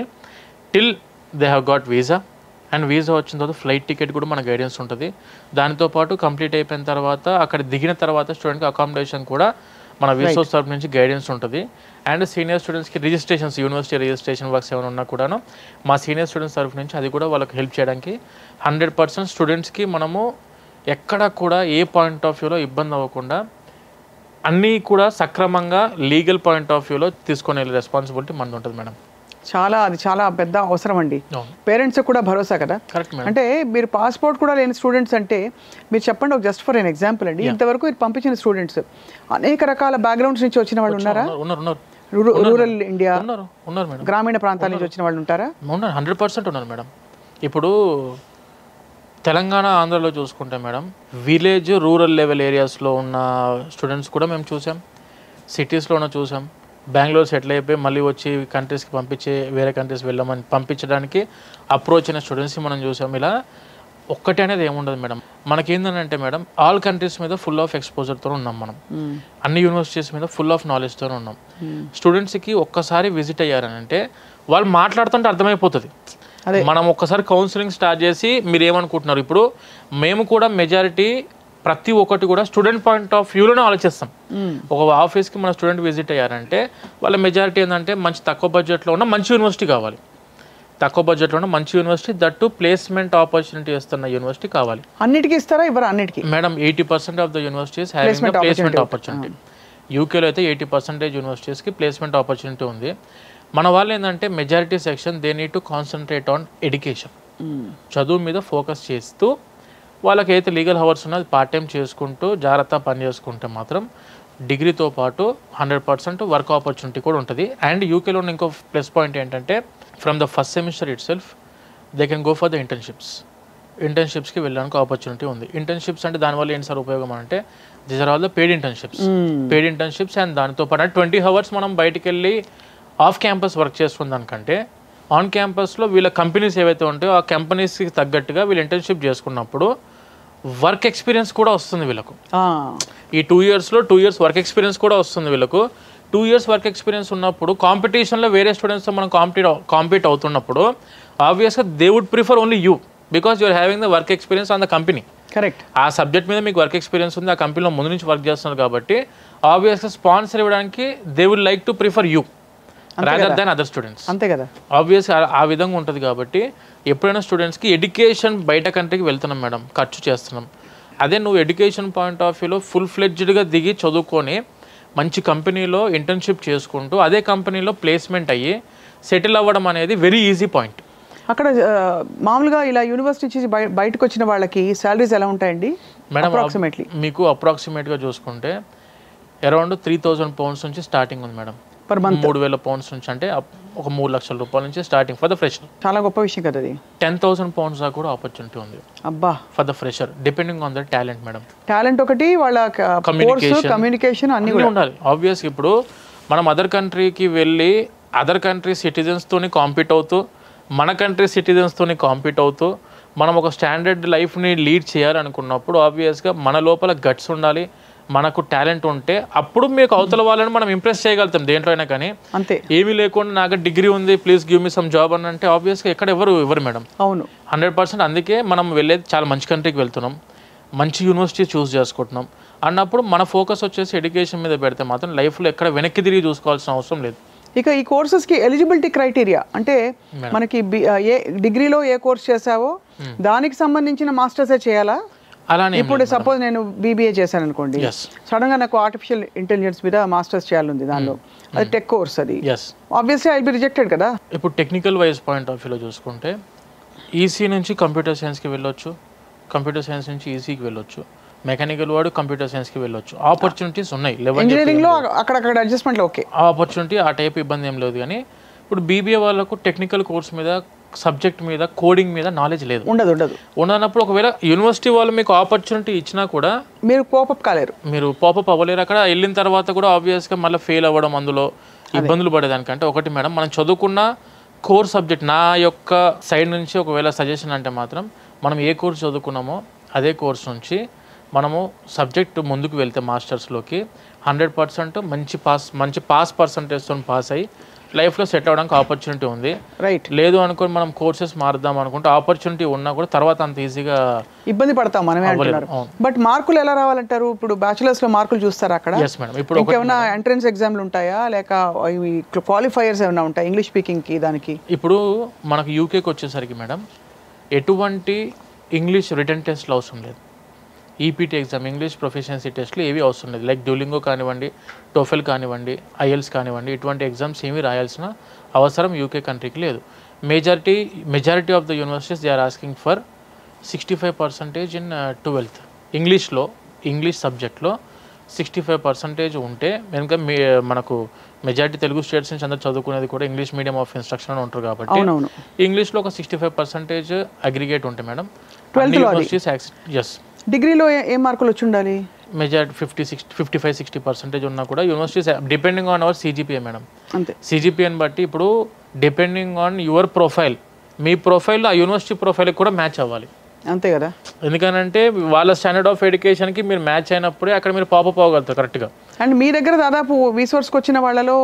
till they have got visa, and visa వచ్చిన తర్వాత ఫ్లైట్ టికెట్ కూడా మన గైడెన్స్ ఉంటుంది. దానితో పాటు కంప్లీట్ అయిపోయిన తర్వాత అక్కడ దిగిన తర్వాత స్టూడెంట్కి అకామిడేషన్ కూడా మన వీసోర్స్ తరఫు నుంచి గైడెన్స్ ఉంటుంది. అండ్ సీనియర్ స్టూడెంట్స్కి రిజిస్ట్రేషన్స్, యూనివర్సిటీ రిజిస్ట్రేషన్ వర్క్స్ ఏమైనా ఉన్నా కూడాను మా సీనియర్ స్టూడెంట్స్ తరఫు నుంచి అది కూడా వాళ్ళకి హెల్ప్ చేయడానికి 100% స్టూడెంట్స్కి మనము ఎక్కడ కూడా ఏ పాయింట్ ఆఫ్ వ్యూలో ఇబ్బంది అవ్వకుండా అన్నీ కూడా సక్రమంగా లీగల్ పాయింట్ ఆఫ్ వ్యూలో తీసుకునే రెస్పాన్సిబిలిటీ మనది ఉంటుంది మేడం. అది చాలా పెద్ద అవసరం అండి, పేరెంట్స్ కూడా భరోసా కదా. అంటే మీరు పాస్పోర్ట్ కూడా లేని స్టూడెంట్స్ అంటే మీరు చెప్పండి, ఒక జస్ట్ ఫర్ ఎన్ ఎగ్జాంపుల్ అండి, ఇంతవరకు మీరు పంపించిన స్టూడెంట్స్ అనేక రకాల బ్యాక్గ్రౌండ్స్ నుంచి వచ్చిన వాళ్ళు ఉన్నారా? రూరల్ ఇండియా ఉన్నారు మేడం, గ్రామీణ ప్రాంతాల నుంచి వచ్చిన వాళ్ళు ఉంటారా? ఉన్నారు, 100% ఉన్నారు మేడం. ఇప్పుడు తెలంగాణ ఆంధ్రలో చూసుకుంటే మేడం విలేజ్ రూరల్ లెవెల్ ఏరియాస్లో ఉన్న స్టూడెంట్స్ కూడా మేము చూసాం, సిటీస్లోనే చూసాం. బెంగళూరు సెటిల్ అయిపోయి మళ్ళీ వచ్చి కంట్రీస్కి పంపించి వేరే కంట్రీస్ వెళ్ళమని పంపించడానికి అప్రోచ్ అయిన స్టూడెంట్స్ని మనం చూసాం. ఇలా ఒక్కటి అనేది ఏముండదు మేడం, మనకేంటంటే మేడం ఆల్ కంట్రీస్ మీద ఫుల్ ఆఫ్ ఎక్స్పోజర్తో ఉన్నాం మనం, అన్ని యూనివర్సిటీస్ మీద ఫుల్ ఆఫ్ నాలెడ్జ్తో ఉన్నాం. స్టూడెంట్స్కి ఒక్కసారి విజిట్ అయ్యారనంటే వాళ్ళు మాట్లాడుతుంటే అర్థమైపోతుంది. మనం ఒక్కసారి కౌన్సిలింగ్ స్టార్ట్ చేసి మీరు ఏమనుకుంటున్నారు, ఇప్పుడు మేము కూడా మెజారిటీ ప్రతి ఒక్కటి కూడా స్టూడెంట్ పాయింట్ ఆఫ్ వ్యూలోనే ఆలోచిస్తాం. ఒక ఆఫీస్కి మన స్టూడెంట్ విజిట్ అయ్యారంటే వాళ్ళ మెజారిటీ ఏంటంటే మంచి తక్కువ బడ్జెట్లో ఉన్న మంచి యూనివర్సిటీ కావాలి, తక్కువ బడ్జెట్లో ఉన్న మంచి యూనివర్సిటీ, దట్టు ప్లేస్మెంట్ ఆపర్చునిటీ ఇస్తున్న యూనివర్సిటీ కావాలి. అన్నిటికీ ఇస్తారా? ఇవ్వరు అన్నిటికీ madam. 80% of the universities having placement opportunity. యూకేలో అయితే 80% యూనివర్సిటీస్కి ప్లేస్మెంట్ ఆపర్చునిటీ ఉంది. మన వాళ్ళు ఏంటంటే majority section they need to concentrate on education, చదువు మీద ఫోకస్ చేస్తూ వాళ్ళకి అయితే లీగల్ హవర్స్ ఉన్నది పార్ట్ టైం చేసుకుంటూ జాగ్రత్త పని చేసుకుంటే మాత్రం డిగ్రీతో పాటు 100% వర్క్ ఆపర్చునిటీ కూడా ఉంటుంది. అండ్ యూకేలో ఉన్న ఇంకో ప్లస్ పాయింట్ ఏంటంటే from the first semester itself they can go for the ఇంటర్న్షిప్స్కి వెళ్ళడానికి ఆపర్చునిటీ ఉంది. ఇంటర్న్షిప్స్ అంటే దానివల్ల ఏంటి సార్ ఉపయోగం అంటే these are all the paid internships and దానితో పాటు 20 hours మనం బయటికి వెళ్ళి ఆఫ్ క్యాంపస్ వర్క్ చేస్తున్న దానికంటే ఆన్ క్యాంపస్లో వీళ్ళ కంపెనీస్ ఏవైతే ఉంటాయో ఆ కంపెనీస్కి తగ్గట్టుగా వీళ్ళు ఇంటర్న్షిప్ చేసుకున్నప్పుడు వర్క్ ఎక్స్పీరియన్స్ కూడా వస్తుంది వీళ్ళకు. ఈ 2 yearsలో 2 years వర్క్ ఎక్స్పీరియన్స్ కూడా వస్తుంది వీళ్ళకు. 2 years వర్క్ ఎక్స్పీరియన్స్ ఉన్నప్పుడు కాంపిటీషన్లో వేరే స్టూడెంట్స్తో మనం కాంపీట్ అవుతున్నప్పుడు ఆబ్వియస్గా they would prefer only you because you are having the work experience on the company. Correct. ఆ సబ్జెక్ట్ మీద మీకు వర్క్ ఎక్స్పీరియన్స్ ఉంది, ఆ కంపెనీలో ముందు నుంచి వర్క్ చేస్తున్నారు కాబట్టి ఆబ్వియస్గా స్పాన్సర్ ఇవ్వడానికి they would like to prefer you rather than other students. అంతే కదా. ఆబ్వియస్గా ఆ విధంగా ఉంటుంది కాబట్టి ఎప్పుడైనా స్టూడెంట్స్కి ఎడ్యుకేషన్ బయట కంట్రీకి వెళ్తున్నాం మేడం, ఖర్చు చేస్తున్నాం. అదే నువ్వు ఎడ్యుకేషన్ పాయింట్ ఆఫ్ వ్యూలో ఫుల్ ఫ్లెడ్జ్డ్గా దిగి చదువుకొని మంచి కంపెనీలో ఇంటర్న్షిప్ చేసుకుంటూ అదే కంపెనీలో ప్లేస్మెంట్ అయ్యి సెటిల్ అవ్వడం అనేది వెరీ ఈజీ పాయింట్. అక్కడ మామూలుగా ఇలా యూనివర్సిటీ నుంచి బయటకు వచ్చిన వాళ్ళకి శాలరీస్ ఎలా ఉంటాయండి మేడం? అప్రాక్సిమేట్లీ మీకు అప్రాక్సిమేట్గా చూసుకుంటే అరౌండ్ 3,000 pounds నుంచి స్టార్టింగ్ ఉంది మేడం. పర్ మంత్ 3,000 pounds నుంచి అంటే ఒక 3 లక్షల రూపాయల నుంచి స్టార్టింగ్ ఫర్ ద ఫ్రెషర్. చాలా గొప్ప విషయం కదా అది. 10,000 pounds దాకా కూడా ఆపర్చునిటీ ఉంది అబ్బా for the fresher, depending on the talent madam. Talent ఒకటి, వాళ్ళ కమ్యూనికేషన్ అన్ని ఉండాలి ఆబ్వియస్. ఇప్పుడు మనం అదర్ కంట్రీకి వెళ్ళి అదర్ కంట్రీ సిటిజన్స్తోని కాంపీట్ అవుతూ మన కంట్రీ సిటిజన్స్తోని కాంపీట్ అవుతూ మనం ఒక స్టాండర్డ్ లైఫ్ని లీడ్ చేయాలనుకున్నప్పుడు ఆబ్వియస్గా మన లోపల గట్స్ ఉండాలి, మనకు టాలెంట్ ఉంటే అప్పుడు మీకు అవతల వాళ్ళని మనం ఇంప్రెస్ చేయగలుగుతాం దేంట్లో అయినా. కానీ అంతే ఏమీ లేకుండా నాకు డిగ్రీ ఉంది please give me some job అని అంటే ఆబ్వియస్గా ఎక్కడ ఎవరు మేడం. అవును 100%. అందుకే మనం వెళ్ళేది చాలా మంచి కంట్రీకి వెళ్తున్నాం, మంచి యూనివర్సిటీ చూస్ చేసుకుంటున్నాం అన్నప్పుడు మన ఫోకస్ వచ్చేసి ఎడ్యుకేషన్ మీద పెడితే మాత్రం లైఫ్లో ఎక్కడ వెనక్కి తిరిగి చూసుకోవాల్సిన అవసరం లేదు. ఇక ఈ కోర్సెస్కి ఎలిజిబిలిటీ క్రైటీరియా అంటే మనకి ఏ డిగ్రీలో ఏ కోర్స్ చేసావో దానికి సంబంధించిన మాస్టర్సే చేయాలా? అలానే ఇప్పుడు సపోజ్ నేను బీబీఏ చేశాను అనుకోండి, సడన్గా నాకు ఆర్టిఫిషియల్ ఇంటెలిజెన్స్ మీద మాస్టర్స్ చేయాలి దానిలో, అది టెక్ కోర్స్, అది ఆబ్వియస్లీ ఐ బి రిజెక్టెడ్ కదా. ఇప్పుడు టెక్నికల్ వైజ్ పాయింట్ ఆఫ్ వ్యూలో చూసుకుంటే ఈసీ నుంచి కంప్యూటర్ సైన్స్కి వెళ్ళొచ్చు, కంప్యూటర్ సైన్స్ నుంచి ఈసీకి వెళ్ళొచ్చు, మెకానికల్ వాడు కంప్యూటర్ సైన్స్కి వెళ్ళొచ్చు. ఆపర్చునిటీస్ ఉన్నాయి. ఇంజనీరింగ్లో అక్కడక్కడ అడ్జస్ట్మెంట్ ఓకే, ఆపర్చునిటీ ఆ టైప్ ఇబ్బంది ఏం లేదు. కానీ ఇప్పుడు బీబీఏ వాళ్ళకు టెక్నికల్ కోర్స్ మీద, సబ్జెక్ట్ మీద, కోడింగ్ మీద నాలెడ్జ్ లేదు, ఉండనప్పుడు ఒకవేళ యూనివర్సిటీ వాళ్ళు మీకు ఆపర్చునిటీ ఇచ్చినా కూడా మీరు పాపప్ కాలేరు, మీరు పాపప్ అవ్వలేరు. అక్కడ వెళ్ళిన తర్వాత కూడా ఆబ్వియస్గా మళ్ళీ ఫెయిల్ అవ్వడం, అందులో ఇబ్బందులు పడేదానికంటే ఒకటి మేడం, మనం చదువుకున్న కోర్ సబ్జెక్ట్, నా యొక్క సైడ్ నుంచి ఒకవేళ సజెషన్ అంటే మాత్రం మనం ఏ కోర్స్ చదువుకున్నామో అదే కోర్స్ నుంచి మనము సబ్జెక్ట్ ముందుకు వెళ్తే మాస్టర్స్లోకి 100% మంచి పాస్ పర్సంటేజ్తో పాస్ అయ్యి లైఫ్లో సెట్ అవ్వడానికి ఆపర్చునిటీ ఉంది. రైట్. లేదు అనుకుని మనం కోర్సెస్ మారుద్దాం అనుకుంటే ఆపర్చునిటీ ఉన్నా కూడా తర్వాత అంత ఈజీగా ఇబ్బంది పడతాం మనమే అంటున్నారు. బట్ మార్కులు ఎలా రావాలంటారు? ఇప్పుడు బ్యాచులర్స్లో మార్కులు చూస్తారా అక్కడ? Yes madam. ఇప్పుడు ఏమైనా ఎంట్రన్స్ ఎగ్జామ్లు ఉంటాయా, లేక క్వాలిఫైయర్స్ ఏమైనా ఉంటాయి ఇంగ్లీష్ స్పీకింగ్కి దానికి? ఇప్పుడు మనకు యూకేకి వచ్చేసరికి మేడం ఎటువంటి ఇంగ్లీష్ రిటర్న్ టెస్ట్లు అవసరం లేదు. ఈపీటీ ఎగ్జామ్, ఇంగ్లీష్ ప్రొఫిషియన్సీ టెస్ట్లు ఏవి అవసరం లేదు. లైక్ డ్యూలింగో కానివ్వండి, టోఫెల్ కానివ్వండి, ఐఎల్స్ కానివ్వండి, ఇటువంటి ఎగ్జామ్స్ ఏమీ రాయాల్సిన అవసరం యూకే కంట్రీకి లేదు. Majority of the universities they are asking for 65% in 12th. English సబ్జెక్ట్లో 65% ఉంటే కనుక మనకు మెజారిటీ తెలుగు స్టేట్స్ నుంచి అందరూ చదువుకునేది కూడా ఇంగ్లీష్ మీడియం ఆఫ్ ఇన్స్ట్రక్షన్ ఉంటారు కాబట్టి ఇంగ్లీష్లో ఒక 65% అగ్రిగేట్ ఉంటాయి మేడం. ఎస్. డిగ్రీలో ఏం మార్కులు వచ్చి ఉండాలి? మెజారిటీ 55-60% ఉన్నా కూడా universities depending on hour CGPA madam. అంతే. సిజిపిఏని బట్టి ఇప్పుడు depending on your profile, me profile ఆ యూనివర్సిటీ ప్రొఫైల్కి కూడా మ్యాచ్ అవ్వాలి. అంతే కదా. ఎందుకనంటే వాళ్ళ స్టాండర్డ్ ఆఫ్ ఎడ్యుకేషన్కి మీరు మ్యాచ్ అయినప్పుడే అక్కడ మీరు పాపప్ అవ్వగలుగుతారు కరెక్ట్గా. అండ్ మీ దగ్గర దాదాపు రీసోర్స్కి వచ్చిన వాళ్ళలో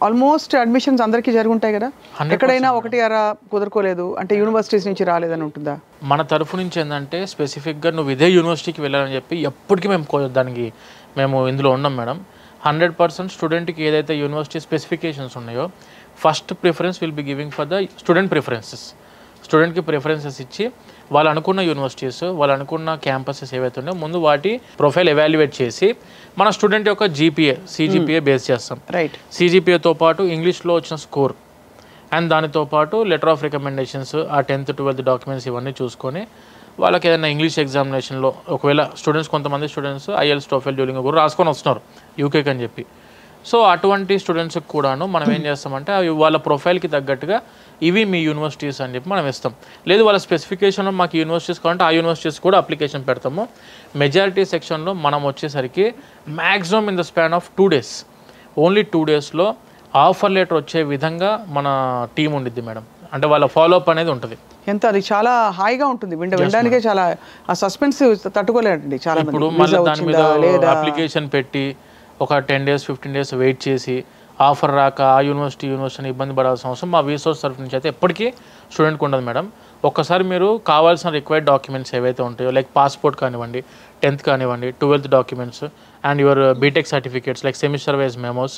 ఆల్మోస్ట్ అడ్మిషన్స్ అందరికీ జరుగుంటాయి కదా, ఎక్కడైనా ఒకటి అరా కుదరుకోలేదు అంటే యూనివర్సిటీస్ నుంచి రాలేదని ఉంటుందా? మన తరఫు నుంచి ఏంటంటే స్పెసిఫిక్గా నువ్వు ఇదే యూనివర్సిటీకి వెళ్ళాలని చెప్పి ఎప్పటికీ దానికి మేము ఇందులో ఉన్నాం మేడం. 100% స్టూడెంట్కి ఏదైతే యూనివర్సిటీ స్పెసిఫికేషన్స్ ఉన్నాయో first preference will be giving for the student preferences. స్టూడెంట్కి ప్రిఫరెన్సెస్ ఇచ్చి వాళ్ళు అనుకున్న యూనివర్సిటీస్, వాళ్ళు అనుకున్న క్యాంపసెస్ ఏవైతే ఉన్నాయో ముందు వాటి ప్రొఫైల్ ఎవాల్యుయేట్ చేసి మన స్టూడెంట్ యొక్క సిజిపిఏ బేస్ చేస్తాం. రైట్. సిజిపిఏతో పాటు ఇంగ్లీష్లో వచ్చిన స్కోర్ అండ్ దానితో పాటు లెటర్ ఆఫ్ రికమెండేషన్స్, ఆ 10th 12th డాక్యుమెంట్స్ ఇవన్నీ చూసుకొని వాళ్ళకి ఏదైనా ఇంగ్లీష్ ఎగ్జామినేషన్లో ఒకవేళ కొంతమంది స్టూడెంట్స్ ఐఎల్స్, టోఫెల్, డ్యూలింగో కూడా రాసుకొని వస్తున్నారు యూకేకి అని చెప్పి. సో అటువంటి స్టూడెంట్స్కి కూడాను మనం ఏం చేస్తామంటే వాళ్ళ ప్రొఫైల్కి తగ్గట్టుగా ఇవి మీ యూనివర్సిటీస్ అని చెప్పి మనం ఇస్తాం. లేదు వాళ్ళ స్పెసిఫికేషన్లో మాకు యూనివర్సిటీస్ కావాలంటే ఆ యూనివర్సిటీస్ కూడా అప్లికేషన్ పెడతాము. మెజారిటీ సెక్షన్లో మనం వచ్చేసరికి maximum in the span of 2 days, only 2 daysలో ఆఫర్ లెటర్ వచ్చే విధంగా మన టీం ఉండిద్ది మేడం. అంటే వాళ్ళ ఫాలోఅప్ అనేది ఉంటుంది. ఎంత అది చాలా హాయిగా ఉంటుంది, వినడానికే చాలా ఆ సస్పెన్స్ తట్టుకోలేదండి చాలా. ఇప్పుడు మళ్ళీ దాని మీద అప్లికేషన్ పెట్టి ఒక 10 days 15 days వెయిట్ చేసి ఆఫర్ రాక ఆ యూనివర్సిటీ ఇబ్బంది పడాల్సిన అవసరం మా రీసోర్స్ తరఫు నుంచి అయితే ఎప్పటికీ స్టూడెంట్కి ఉండదు మేడం. ఒక్కసారి మీరు కావాల్సిన రిక్వైర్డ్ డాక్యుమెంట్స్ ఏవైతే ఉంటాయో లైక్ పాస్పోర్ట్ కానివ్వండి, 10th కానివ్వండి, 12th documents and your BTech certificates like semester wise memos,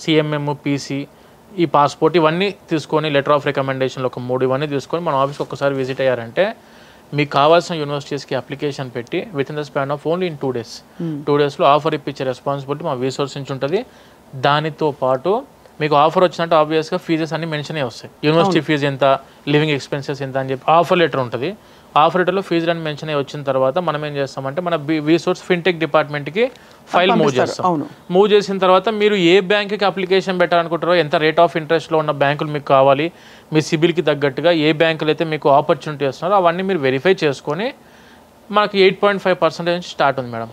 CMM, PC, ఈ పాస్పోర్ట్ ఇవన్నీ తీసుకొని లెటర్ ఆఫ్ రికమెండేషన్లు ఒక 3 ఇవన్నీ తీసుకొని మన ఆఫీస్కి ఒక్కసారి విజిట్ అయ్యారంటే మీకు కావాల్సిన యూనివర్సిటీస్కి అప్లికేషన్ పెట్టి within the span of only in 2 days 2 daysలో ఆఫర్ ఇప్పించే రెస్పాన్సిబిలిటీ మా రీసోర్స్ నుంచి ఉంటుంది. దానితో పాటు మీకు ఆఫర్ వచ్చినట్టు ఆబ్వియస్గా ఫీజెస్ అన్ని మెన్షన్ అయ్యి వస్తాయి. యూనివర్సిటీ ఫీజు ఎంత, లివింగ్ ఎక్స్పెన్సెస్ ఎంత అని చెప్పి ఆఫర్ లెటర్ ఉంటుంది. ఆఫర్ లెటర్లో ఫీజులు అని మెన్షన్ అయ్యి వచ్చిన తర్వాత మనం ఏం చేస్తామంటే మన రీసోర్స్ ఫిన్టెక్ డిపార్ట్మెంట్కి ఫైల్ మూవ్ చేస్తాం. మూవ్ చేసిన తర్వాత మీరు ఏ బ్యాంకుకి అప్లికేషన్ పెట్టాలనుకుంటారో, ఎంత రేట్ ఆఫ్ ఇంట్రెస్ట్లో ఉన్న బ్యాంకులు మీకు కావాలి, మీ సిబిల్కి తగ్గట్టుగా ఏ బ్యాంకులు అయితే మీకు ఆపర్చునిటీ వస్తున్నారో అవన్నీ మీరు వెరిఫై చేసుకొని మనకి 8.5% నుంచి స్టార్ట్ ఉంది మేడం.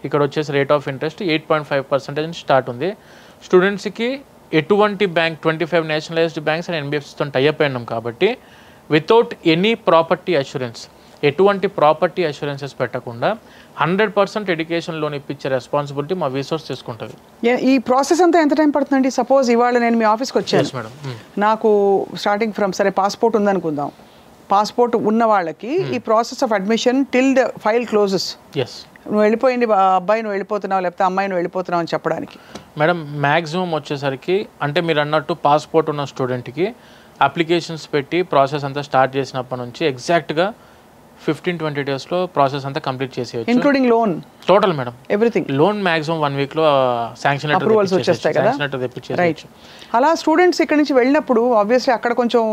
ఇక్కడ వచ్చేసి రేట్ ఆఫ్ ఇంట్రెస్ట్ 8.5% నుంచి స్టార్ట్ ఉంది. స్టూడెంట్స్కి ఎటువంటి బ్యాంక్ 25 నేషనలైజ్డ్ బ్యాంక్స్ అండ్ ఎన్బిఎఫ్సితో టైఅప్ అయినాం కాబట్టి వితౌట్ ఎనీ ప్రాపర్టీ అష్యూరెన్స్, ఎటువంటి ప్రాపర్టీ అష్యూరెన్సెస్ పెట్టకుండా 100% ఎడ్యుకేషన్ లోన్ ఇప్పించే రెస్పాన్సిబిలిటీ మా రీసోర్స్ తీసుకుంటుంది. ఈ ప్రాసెస్ అంతా ఎంత టైం పడుతుందండి? సపోజ్ ఇవాళ నేను మీ ఆఫీస్కి వచ్చాను మేడం, నాకు స్టార్టింగ్ ఫ్రమ్ సరే పాస్పోర్ట్ ఉందనుకుందాం, పాస్పోర్ట్ ఉన్న వాళ్ళకి ఈ process of admission till the file closes, నువ్వు వెళ్ళిపోయింది అబ్బాయి నువ్వు వెళ్ళిపోతున్నావు లేకపోతే అమ్మాయి నువ్వు వెళ్ళిపోతున్నావు అని చెప్పడానికి మేడం మ్యాక్సిమం వచ్చేసరికి అంటే మీరు అన్నట్టు పాస్పోర్ట్ ఉన్న స్టూడెంట్కి అప్లికేషన్స్ పెట్టి ప్రాసెస్ అంతా స్టార్ట్ చేసినప్పటి నుంచి ఎగ్జాక్ట్గా 15-20 డేస్లో ప్రాసెస్ అంతా కంప్లీట్ చేసేయచ్చు, including loan total madam everything. Loan maximum 1 weekలో శాంక్షన్ అప్రూవల్స్ వచ్చేస్తాయి కదా. రైట్. అలా స్టూడెంట్స్ ఇక్కడ నుంచి వెళ్ళినప్పుడు ఆబ్వియస్లీ అక్కడ కొంచెం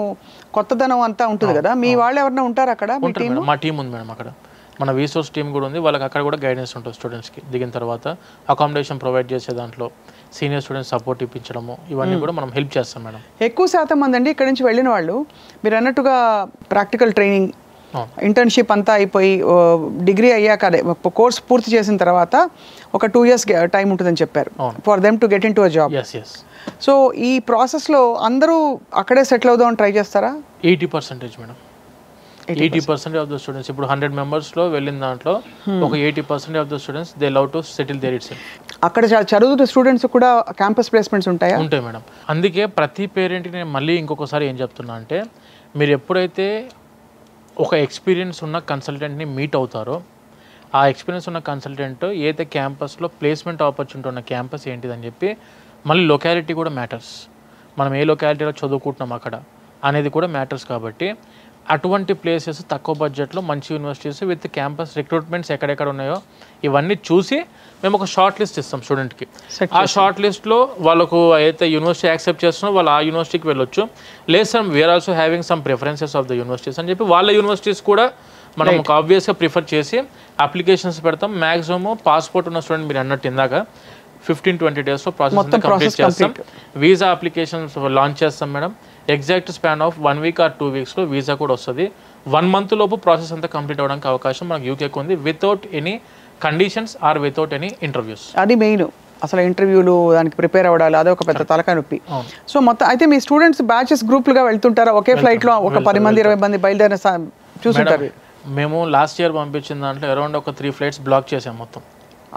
కొత్తదనం అంతా ఉంటుంది కదా, మీ వాళ్ళు ఎవరైనా ఉంటారు అక్కడ? మా టీం ఉంది మేడం అక్కడ. మన వీసోర్స్ టీమ్ కూడా ఉంది, వాళ్ళకి అక్కడ కూడా గైడెన్స్ ఉంటుంది స్టూడెంట్స్కి. దిగిన తర్వాత అకామిడేషన్ ప్రొవైడ్ చేసే దాంట్లో సీనియర్ స్టూడెంట్స్ సపోర్ట్ ఇప్పించడము ఇవన్నీ కూడా మనం హెల్ప్ చేస్తాం మేడం. ఎక్కువ శాతం మంది అండి ఇక్కడ నుంచి వెళ్ళిన వాళ్ళు మీరు అన్నట్టుగా ప్రాక్టికల్ ట్రైనింగ్, ఇంటర్న్షిప్ అంతా అయిపోయి డిగ్రీ అయ్యాక అదే కోర్స్ పూర్తి చేసిన తర్వాత ఒక 2 years టైం ఉంటుందని చెప్పారు for them to get in to a job. So ఈ ప్రాసెస్లో అందరూ అక్కడే సెటిల్ అవుదామని ట్రై చేస్తారా? 80% మేడం. 80% ఆఫ్ ద స్టూడెంట్స్ ఇప్పుడు 100 మెంబర్స్లో వెళ్ళిన దాంట్లో ఒక 80% of the students they love to settle there itself. అక్కడ చదువుతున్న స్టూడెంట్స్ కూడా క్యాంపస్ ప్లేస్మెంట్స్ ఉంటాయా? ఉంటాయి మేడం. అందుకే ప్రతి పేరెంట్కి నేను మళ్ళీ ఇంకొకసారి ఏం చెప్తున్నా అంటే, మీరు ఎప్పుడైతే ఒక ఎక్స్పీరియన్స్ ఉన్న కన్సల్టెంట్ని మీట్ అవుతారో, ఆ ఎక్స్పీరియన్స్ ఉన్న కన్సల్టెంట్ ఏదైతే క్యాంపస్లో ప్లేస్మెంట్ ఆపర్చునిటీ ఉన్న క్యాంపస్ ఏంటిదని చెప్పి, మళ్ళీ లొకాలిటీ కూడా మ్యాటర్స్, మనం ఏ లొకాలిటీలో చదువుకుంటున్నాం అక్కడ అనేది కూడా మ్యాటర్స్. కాబట్టి అటువంటి ప్లేసెస్ తక్కువ బడ్జెట్లో మంచి యూనివర్సిటీస్ విత్ క్యాంపస్ రిక్రూట్మెంట్స్ ఎక్కడెక్కడ ఉన్నాయో ఇవన్నీ చూసి మేము ఒక షార్ట్ లిస్ట్ ఇస్తాం స్టూడెంట్కి. ఆ షార్ట్ లిస్ట్లో వాళ్ళకు అయితే యూనివర్సిటీ యాక్సెప్ట్ చేస్తున్నారో వాళ్ళు ఆ యూనివర్సిటీకి వెళ్ళొచ్చు. లేదు sir we are also having some preferences of the universities అని చెప్పి వాళ్ళ యూనివర్సిటీస్ కూడా మనం ఒక ఆబ్వియస్గా ప్రిఫర్ చేసి అప్లికేషన్స్ పెడతాం. మ్యాక్సిమం పాస్పోర్ట్ ఉన్న స్టూడెంట్ మీరు అన్నట్టు ఇందాక 15-20 daysలో ప్రాసెస్ కంప్లీట్ చేస్తాం. వీసా అప్లికేషన్స్ లాంచ్ చేస్తాం madam. Exact span of 1 week or 2 weeksలో వీసా కూడా వస్తుంది. 1 month లోపు ప్రాసెస్ అంతా కంప్లీట్ అవ్వడానికి అవకాశం మనకు యూకేకి ఉంది, without any conditions or without any interviews. అది మెయిన్. అసలు ఇంటర్వ్యూలు దానికి ప్రిపేర్ అవ్వడాలి, అదే ఒక పెద్ద తలకాయ నొప్పి. సో మొత్తం అయితే మీ స్టూడెంట్స్ బ్యాచెస్ గ్రూప్లుగా వెళ్తుంటారా? ఒకే ఫ్లైట్లో ఒక 10 మంది 20 మంది బయలుదేరిన చూస్తుంటారు. మేము లాస్ట్ ఇయర్ పంపించిన దాంట్లో అరౌండ్ ఒక 3 flights బ్లాక్ చేసాం మొత్తం.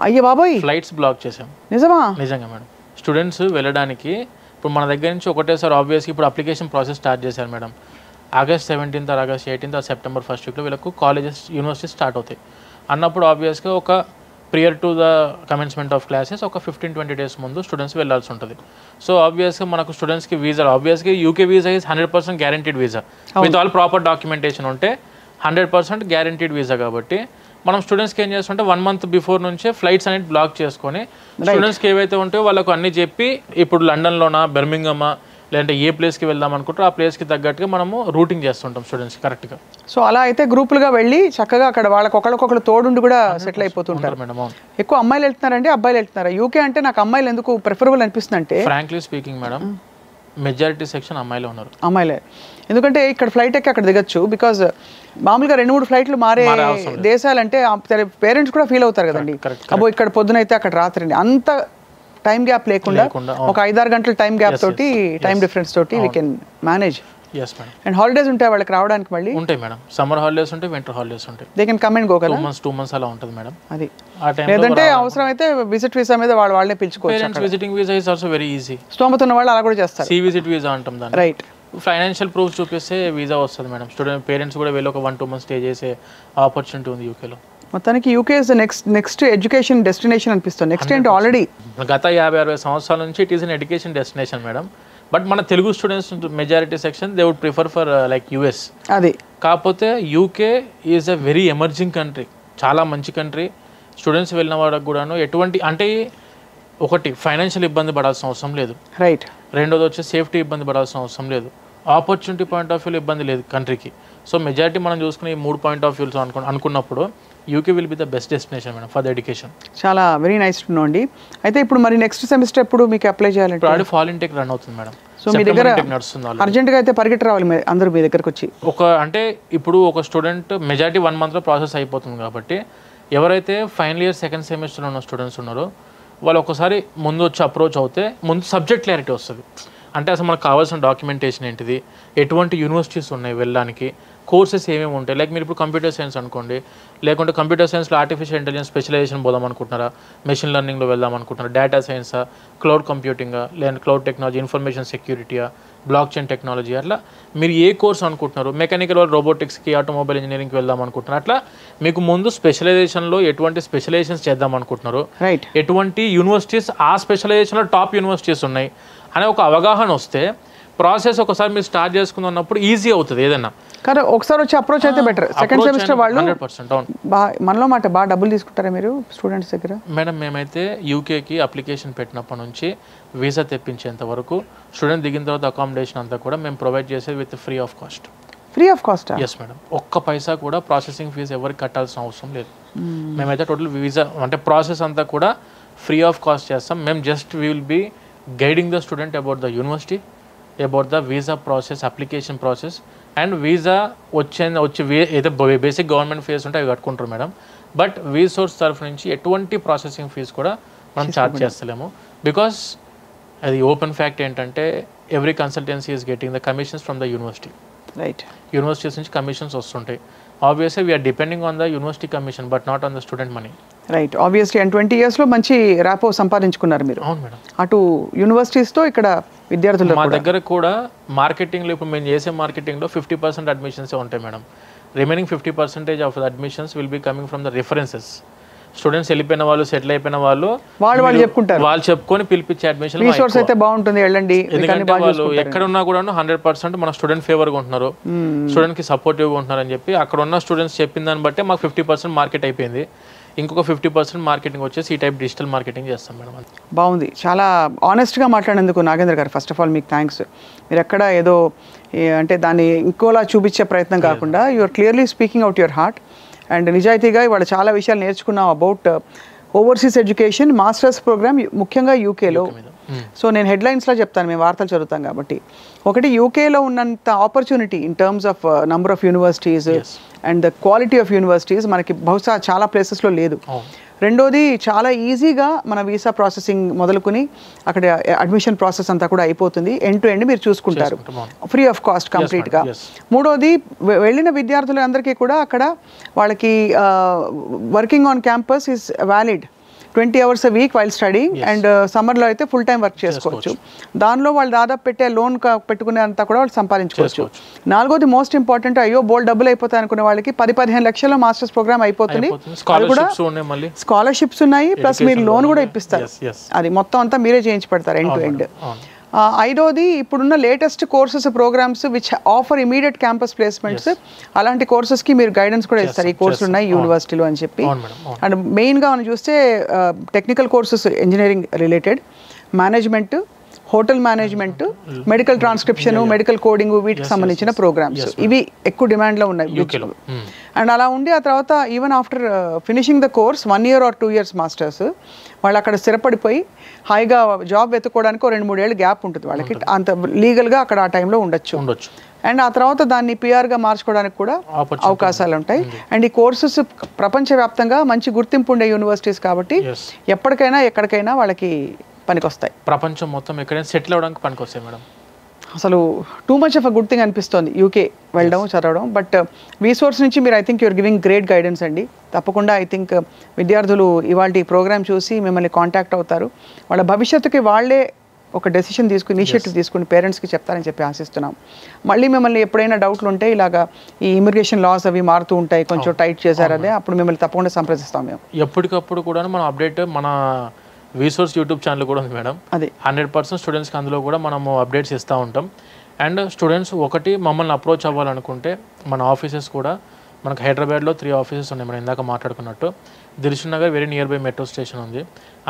అయ్యో బాబోయ్, ఫ్లైట్స్ బ్లాక్ చేసాం. నిజమా? నిజంగా మేడం. స్టూడెంట్స్ వెళ్ళడానికి ఇప్పుడు మన దగ్గర నుంచి ఒకటేసారి ఆబ్వియస్గా ఇప్పుడు అప్లికేషన్ ప్రాసెస్ స్టార్ట్ చేశారు madam. August 17th or August 18th or September 1st weekలో వీళ్ళకు కాలేజెస్ యూనివర్సిటీస్ స్టార్ట్ అవుతాయి. అన్నప్పుడు ఆబ్వియస్గా ఒక prior to the commencement of classes ఒక 15-20 days ముందు స్టూడెంట్స్ వెళ్ళాల్సి ఉంటుంది. సో ఆబ్వియస్గా మనకు స్టూడెంట్స్కి వీసా, ఆబ్వియస్గా UK visa is 100% guaranteed visa with all proper documentation ఉంటే 100% గ్యారంటీడ్ వీసా. కాబట్టి మనం స్టూడెంట్స్కి ఏం చేస్తుంటే 1 month బిఫోర్ నుంచే ఫ్లైట్స్ అనేది బ్లాక్ చేసుకొని స్టూడెంట్స్కి ఏవైతే ఉంటాయో వాళ్ళకు అన్నీ చెప్పి, ఇప్పుడు లండన్లోనా బెర్మింగమా లేదంటే ఏ ప్లేస్కి వెళ్దాం అనుకుంటారో ఆ ప్లేస్కి తగ్గట్టుగా మనము రూటింగ్ చేస్తుంటాం స్టూడెంట్స్ కరెక్ట్గా. సో అలా అయితే గ్రూపులుగా వెళ్ళి చక్కగా అక్కడ వాళ్ళకి ఒకళ్ళకొకళ్ళు తోడుండి కూడా సెటిల్ అయిపోతుంటారు మేడం. ఎక్కువ అమ్మాయిలు వెళ్తున్నారంటే అబ్బాయిలు వెళ్తున్నారా? యూకే అంటే నాకు అమ్మాయిలు ఎందుకు ప్రిఫరబుల్ అనిపిస్తుంది అంటే, frankly speaking madam, majority section అమ్మాయిలే ఉన్నారు. అమ్మాయిలే. ఎందుకంటే ఇక్కడ ఫ్లైట్ ఎక్కి అక్కడ దిగచ్చు. బికాజ్ మామూలుగా 2-3 ఫ్లైట్లు మారే దేశాలంటే పేరెంట్స్ కూడా ఫీల్ అవుతారు కదండి, అబ్బో ఇక్కడ పొద్దునైతే అక్కడ రాత్రి. అంత టైం గ్యాప్ లేకుండా ఒక 5-6 గంటల టైం గ్యాప్ తోటి, టైం డిఫరెన్స్ తోటి we can manage. And holidays ఉంటాయి వాళ్ళకి రావడానికి? మళ్ళీ ఉంటాయి మేడం. సమ్మర్ హాలిడేస్ ఉంటాయి, వింటర్ హాలిడేస్ ఉంటాయి. They can come and go కదా. 2 months అలా ఉంటుంది మేడం. అది లేదంటే అవసరం అయితే విజిట్ వీసా మీద వాళ్ళే పిలుచుకోవచ్చు. Visiting visa is also very easy. స్తోమత ఉన్న వాళ్ళు అలా కూడా చేస్తారు. సీ విజిట్ వీసా అంటాం దాన్ని. రైట్. ఫైనాన్షియల్ ప్రూఫ్ చూపిస్తే వీసా వస్తుంది మేడం. స్టూడెంట్ పేరెంట్స్ కూడా వెళ్ళి ఒక 1-2 months స్టే చేసే ఆపర్చునిటీ ఉంది యూకేలో. మొత్తానికి UK is next education destination అనిపిస్తుంది. నెక్స్ట్ ఏంటి? ఆల్రెడీ గత 50-60 సంవత్సరాల నుంచి it is an education destination madam. But మన Telugu students majority section they would prefer for like US. అది కాకపోతే UK is a very emerging country, చాలా మంచి కంట్రీ. స్టూడెంట్స్ వెళ్ళిన వాళ్ళకి కూడాను ఎటువంటి అంటే ఒకటి ఫైనాన్షియల్ ఇబ్బంది పడాల్సిన అవసరం లేదు. రైట్. రెండోది వచ్చి సేఫ్టీ ఇబ్బంది పడాల్సిన అవసరం లేదు. ఆపర్చునిటీ పాయింట్ ఆఫ్ వ్యూలో ఇబ్బంది లేదు కంట్రీకి. సో మెజారిటీ మనం చూసుకునే ఈ 3 పాయింట్ ఆఫ్ వ్యూస్ అనుకున్నప్పుడు UK will be the best destination madam for the education. చాలా వెరీ నైస్ టు నో అండి. అయితే ఇప్పుడు మరి నెక్స్ట్ సెమిస్టర్ ఎప్పుడు మీకు అప్లై చేయాలంటే? ఆల్రెడీ ఫాల్ ఇంటేక్ రన్ అవుతుంది మేడం. సో మీ దగ్గర అర్జెంట్గా అయితే పరిగెట్టి రావాలి అందరూ మీ దగ్గరకు వచ్చి. అంటే ఇప్పుడు ఒక స్టూడెంట్ మెజారిటీ 1 monthలో ప్రాసెస్ అయిపోతుంది కాబట్టి ఎవరైతే ఫైనల్ ఇయర్ సెకండ్ సెమిస్టర్లో ఉన్న స్టూడెంట్స్ ఉన్నారో వాళ్ళు ఒకసారి ముందు వచ్చి అప్రోచ్ అవుతే ముందు సబ్జెక్ట్ క్లారిటీ వస్తుంది. అంటే అసలు మనకు కావాల్సిన డాక్యుమెంటేషన్ ఏంటిది, ఎటువంటి యూనివర్సిటీస్ ఉన్నాయి వెళ్ళడానికి, కోర్సెస్ ఏమేమి ఉంటాయి. లైక్ మీరు ఇప్పుడు కంప్యూటర్ సైన్స్ అనుకోండి, లేకుంటే కంప్యూటర్ సైన్స్లో ఆర్టిఫిషియల్ ఇంటెలిజెన్స్ స్పెషలైజేషన్ పోదాం అనుకుంటున్నారా, మెషిన్ లెర్నింగ్లో వెళ్దాం అనుకుంటున్నారా, డేటా సైన్సా, క్లౌడ్ కంప్యూటింగా, లేదంటే క్లౌడ్ టెక్నాలజీ, ఇన్ఫర్మేషన్ సెక్యూరిటీయా, బ్లాక్ చైన్ టెక్నాలజీ, అట్లా మీరు ఏ కోర్స్ అనుకుంటున్నారు, మెకానికల్ రోబోటిక్స్కి, ఆటోమొబైల్ ఇంజనీరింగ్కి వెళ్దాం అనుకుంటున్నారు, అట్లా మీకు ముందు స్పెషలైజేషన్లో ఎటువంటి స్పెషలైజేషన్స్ చేద్దాం అనుకుంటున్నారు, ఎటువంటి యూనివర్సిటీస్ ఆ స్పెషలైజేషన్లో టాప్ యూనివర్సిటీస్ ఉన్నాయి అనే ఒక అవగాహన వస్తే ప్రాసెస్ ఒకసారి మీరు స్టార్ట్ చేసుకున్నప్పుడు ఈజీ అవుతుంది ఏదన్నా. కానీ ఒకసారి వచ్చి అప్రోచ్ అయితే బెటర్. సెకండ్ సెమిస్టర్ వాళ్ళు 100% అవును. మనలో మాట బాగా డబ్బులు తీసుకుంటారా మీరు స్టూడెంట్స్ దగ్గర? మేడం మేమైతే యూకేకి అప్లికేషన్ పెట్టినప్పటి నుంచి వీసా తెప్పించేంత వరకు స్టూడెంట్ దిగిన తర్వాత అకామిడేషన్ అంతా కూడా మేము ప్రొవైడ్ చేసేది with free of cost. Free of cost. Yes madam, ఒక్క పైసా కూడా ప్రాసెసింగ్ ఫీజు ఎవరికి కట్టాల్సిన అవసరం లేదు. మేమైతే టోటల్ వీసా అంటే ప్రాసెస్ అంతా కూడా ఫ్రీ ఆఫ్ కాస్ట్ చేస్తాం. మేము just we will be guiding the student about the university, about the visa process, application process and visa వచ్చి ఏదో బేసిక్ గవర్నమెంట్ ఫీజు ఉంటే అవి కట్టుకుంటారు మేడం. బట్ వీసోర్స్ తరఫు నుంచి ఎటువంటి ప్రాసెసింగ్ ఫీజు కూడా మనం ఛార్జ్ చేస్తలేము. బికాస్ అది ఓపెన్ ఫ్యాక్ట్ ఏంటంటే every consultancy is getting the commissions from the university. Right, universities నుంచి కమిషన్స్ వస్తుంటాయి. Obviously we are depending on the university commission but not on the student money. Right, obviously. And 20 yearsలో మంచి rapport సంపాదించుకున్నారు మీరు. అవును madam. అటు యూనివర్సిటీస్తో ఇక్కడ విద్యార్థులు మా దగ్గర కూడా మార్కెటింగ్లో ఇప్పుడు మేము చేసే మార్కెటింగ్లో 50% అడ్మిషన్సే ఉంటాయి మేడం. Remaining 50% of the admissions will be coming from the references. Students వెళ్ళిపోయిన వాళ్ళు, సెటిల్ అయిపోయిన వాళ్ళు వాళ్ళు చెప్పుకుంటారు, వాళ్ళు చెప్పుకొని పిలిపించే అడ్మిషన్. రిసోర్స్ అయితే బాగుంటుంది, వెళ్ళండి. ఎందుకంటే వాళ్ళు ఎక్కడ ఉన్నా కూడా 100% మన స్టూడెంట్ ఫేవర్గా ఉంటున్నారు, స్టూడెంట్ కి సపోర్టివ్గా ఉంటున్నారు అని చెప్పి అక్కడ ఉన్న స్టూడెంట్స్ చెప్పిన దాన్ని బట్టే మాకు 50% మార్కెట్ అయిపోయింది. ఇంకొక 50% మార్కెటింగ్ వచ్చేసి ఈ టైప్ డిజిటల్ మార్కెటింగ్ చేస్తాం మేడం. బాగుంది, చాలా ఆనెస్ట్గా మాట్లాడినందుకు Nagendra garu first of all మీకు థ్యాంక్స్. మీరు ఎక్కడ ఏదో అంటే దాన్ని ఇంకోలా చూపించే ప్రయత్నం కాకుండా you are clearly speaking out your heart and నిజాయితీగా ఇవాళ చాలా విషయాలు నేర్చుకున్నాం about overseas education masters program ముఖ్యంగా యూకేలో. సో నేను హెడ్లైన్స్లో చెప్తాను, మేము వార్తలు చదువుతాం కాబట్టి. ఒకటి, యూకేలో ఉన్నంత opportunity in terms of number of universities and the quality of universities మనకి బహుశా చాలా ప్లేసెస్లో లేదు. రెండోది, చాలా ఈజీగా మన వీసా ప్రాసెసింగ్ మొదలుకొని అక్కడ అడ్మిషన్ ప్రాసెస్ అంతా కూడా అయిపోతుంది. ఎండ్ టు ఎండ్ మీరు చూసుకుంటారు, ఫ్రీ ఆఫ్ కాస్ట్ కంప్లీట్గా. మూడోది, వెళ్ళిన విద్యార్థులందరికీ కూడా అక్కడ వాళ్ళకి working on campus is valid 20 hours a week while studying and సమ్మర్లో అయితే ఫుల్ టైం వర్క్ చేసుకోవచ్చు. దానిలో వాళ్ళు దాదాపు పెట్టే లోన్ పెట్టుకునే అంతా కూడా వాళ్ళు సంపాదించుకోవచ్చు. నాలుగోది, మోస్ట్ ఇంపార్టెంట్, అయ్యో బోల్డ్ డబ్బులు అయిపోతాయి అనుకునే వాళ్ళకి 10-15 లక్షల మాస్టర్స్ ప్రోగ్రామ్ అయిపోతుంది. అది కూడా స్కాలర్షిప్స్ ఉన్నాయి, ప్లస్ మీరు లోన్ కూడా ఇప్పిస్తారు. అది మొత్తం అంతా మీరే చేయించి పెడతారు ఎండ్ టు ఎండ్. ఐదోది, ఇప్పుడున్న latest courses programs which offer immediate campus placements, అలాంటి కోర్సెస్కి మీరు గైడెన్స్ కూడా ఇస్తారు. ఈ కోర్సులు ఉన్నాయి యూనివర్సిటీలో అని చెప్పి. అండ్ మెయిన్గా మనం చూస్తే technical courses, engineering related, management, hotel management, medical transcription, medical coding, వీటికి సంబంధించిన ప్రోగ్రామ్స్ ఇవి ఎక్కువ డిమాండ్లో ఉన్నాయి. అండ్ అలా ఉండి ఆ తర్వాత even after finishing the course 1 year or 2 years masters వాళ్ళు అక్కడ స్థిరపడిపోయి హాయిగా జాబ్ వెతుక్కోవడానికి 2-3 ఏళ్ళు గ్యాప్ ఉంటుంది వాళ్ళకి. అంత లీగల్గా అక్కడ ఆ టైంలో ఉండొచ్చు. అండ్ ఆ తర్వాత దాన్ని పిఆర్గా మార్చుకోవడానికి కూడా అవకాశాలు ఉంటాయి. అండ్ ఈ కోర్సెస్ ప్రపంచవ్యాప్తంగా మంచి గుర్తింపు ఉండే యూనివర్సిటీస్ కాబట్టి ఎప్పటికైనా ఎక్కడికైనా వాళ్ళకి పనికొస్తాయి. ప్రపంచం మొత్తం ఎక్కడైనా సెటిల్ అవ్వడానికి పనికొస్తాయి మేడం. అసలు too much of a good thing అనిపిస్తుంది యూకే వెళ్ళడం, చదవడం. బట్ వీసోర్స్ నుంచి మీరు I think you are giving great guidance అండి. తప్పకుండా ఐ థింక్ విద్యార్థులు ఇవాళ ఈ ప్రోగ్రామ్ చూసి మిమ్మల్ని కాంటాక్ట్ అవుతారు. వాళ్ళ భవిష్యత్తుకి వాళ్ళే ఒక డెసిషన్ తీసుకుని, ఇనిషియేటివ్ తీసుకుని పేరెంట్స్కి చెప్తారని చెప్పి ఆశిస్తున్నాం. మళ్ళీ మిమ్మల్ని ఎప్పుడైనా డౌట్లు ఉంటే ఇలాగా ఈ ఇమిగ్రేషన్ లాస్ అవి మారుతూ ఉంటాయి, కొంచెం టైట్ చేశారు, అదే అప్పుడు మిమ్మల్ని తప్పకుండా సంప్రదిస్తాం మేము. ఎప్పటికప్పుడు కూడా మనం అప్డేట్ మన వీసోర్స్ యూట్యూబ్ ఛానల్ కూడా ఉంది మేడం. అది 100% స్టూడెంట్స్కి అందులో కూడా మనము అప్డేట్స్ ఇస్తూ ఉంటాం. అండ్ స్టూడెంట్స్ ఒకటి మమ్మల్ని అప్రోచ్ అవ్వాలనుకుంటే మన ఆఫీసెస్ కూడా మనకు హైదరాబాద్లో 3 ఆఫీసెస్ ఉన్నాయి. మనం ఇందాక మాట్లాడుకున్నట్టు Dilsukh Nagar very near by metro station ఉంది,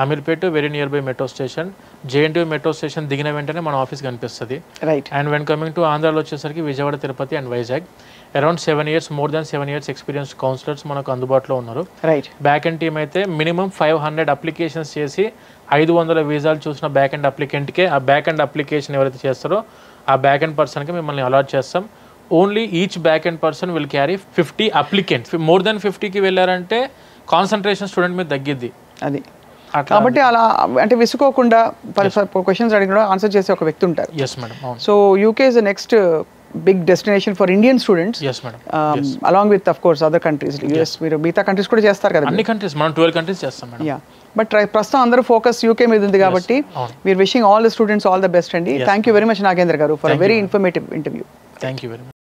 Ameerpet very near by metro station, JNTU metro station దిగిన వెంటనే మన ఆఫీస్ కనిపిస్తుంది. Right. And when coming to ఆంధ్రాలో వచ్చేసరికి Vijayawada, Tirupati and Vizag. Around 7 years, more than 7 years experience counsellors మనకు అందుబాటులో ఉన్నారు. రైట్. బ్యాక్ ఎండ్ టీమ్ అయితే మినిమం 500 అప్లికేషన్స్ చేసి 500 వీసాలు చూసిన బ్యాక్ ఎండ్ అప్లికెంట్కే ఆ బ్యాక్ ఎండ్ అప్లికేషన్ ఎవరైతే చేస్తారో ఆ బ్యాక్ ఎండ్ పర్సన్కి మిమ్మల్ని అలాట్ చేస్తాం. Only each back end person will carry 50 applicants. More than 50కి వెళ్ళారంటే కాన్సన్ట్రేషన్ స్టూడెంట్ మీద తగ్గిద్ది. అది కాబట్టి అలా అంటే విసుకోకుండా క్వశ్చన్స్ అడిగిన ఆన్సర్ చేసే ఒక వ్యక్తి ఉంటారు. Yes madam. So UK is the next big destination for Indian students. Yes madam. Along with of course other countries. US మీరు మిగతా కంట్రీస్ కూడా చేస్తారు కదా. అన్ని కంట్రీస్ మనం 12 కంట్రీస్ చేస్తాం మేడం. యా బట్ ప్రస్తుతం అందరూ ఫోకస్ యూకే మీద ఉంది కాబట్టి we are wishing all the students all the best అండి. Thank you very much Nagendra garu for a very informative interview. Thank you very much.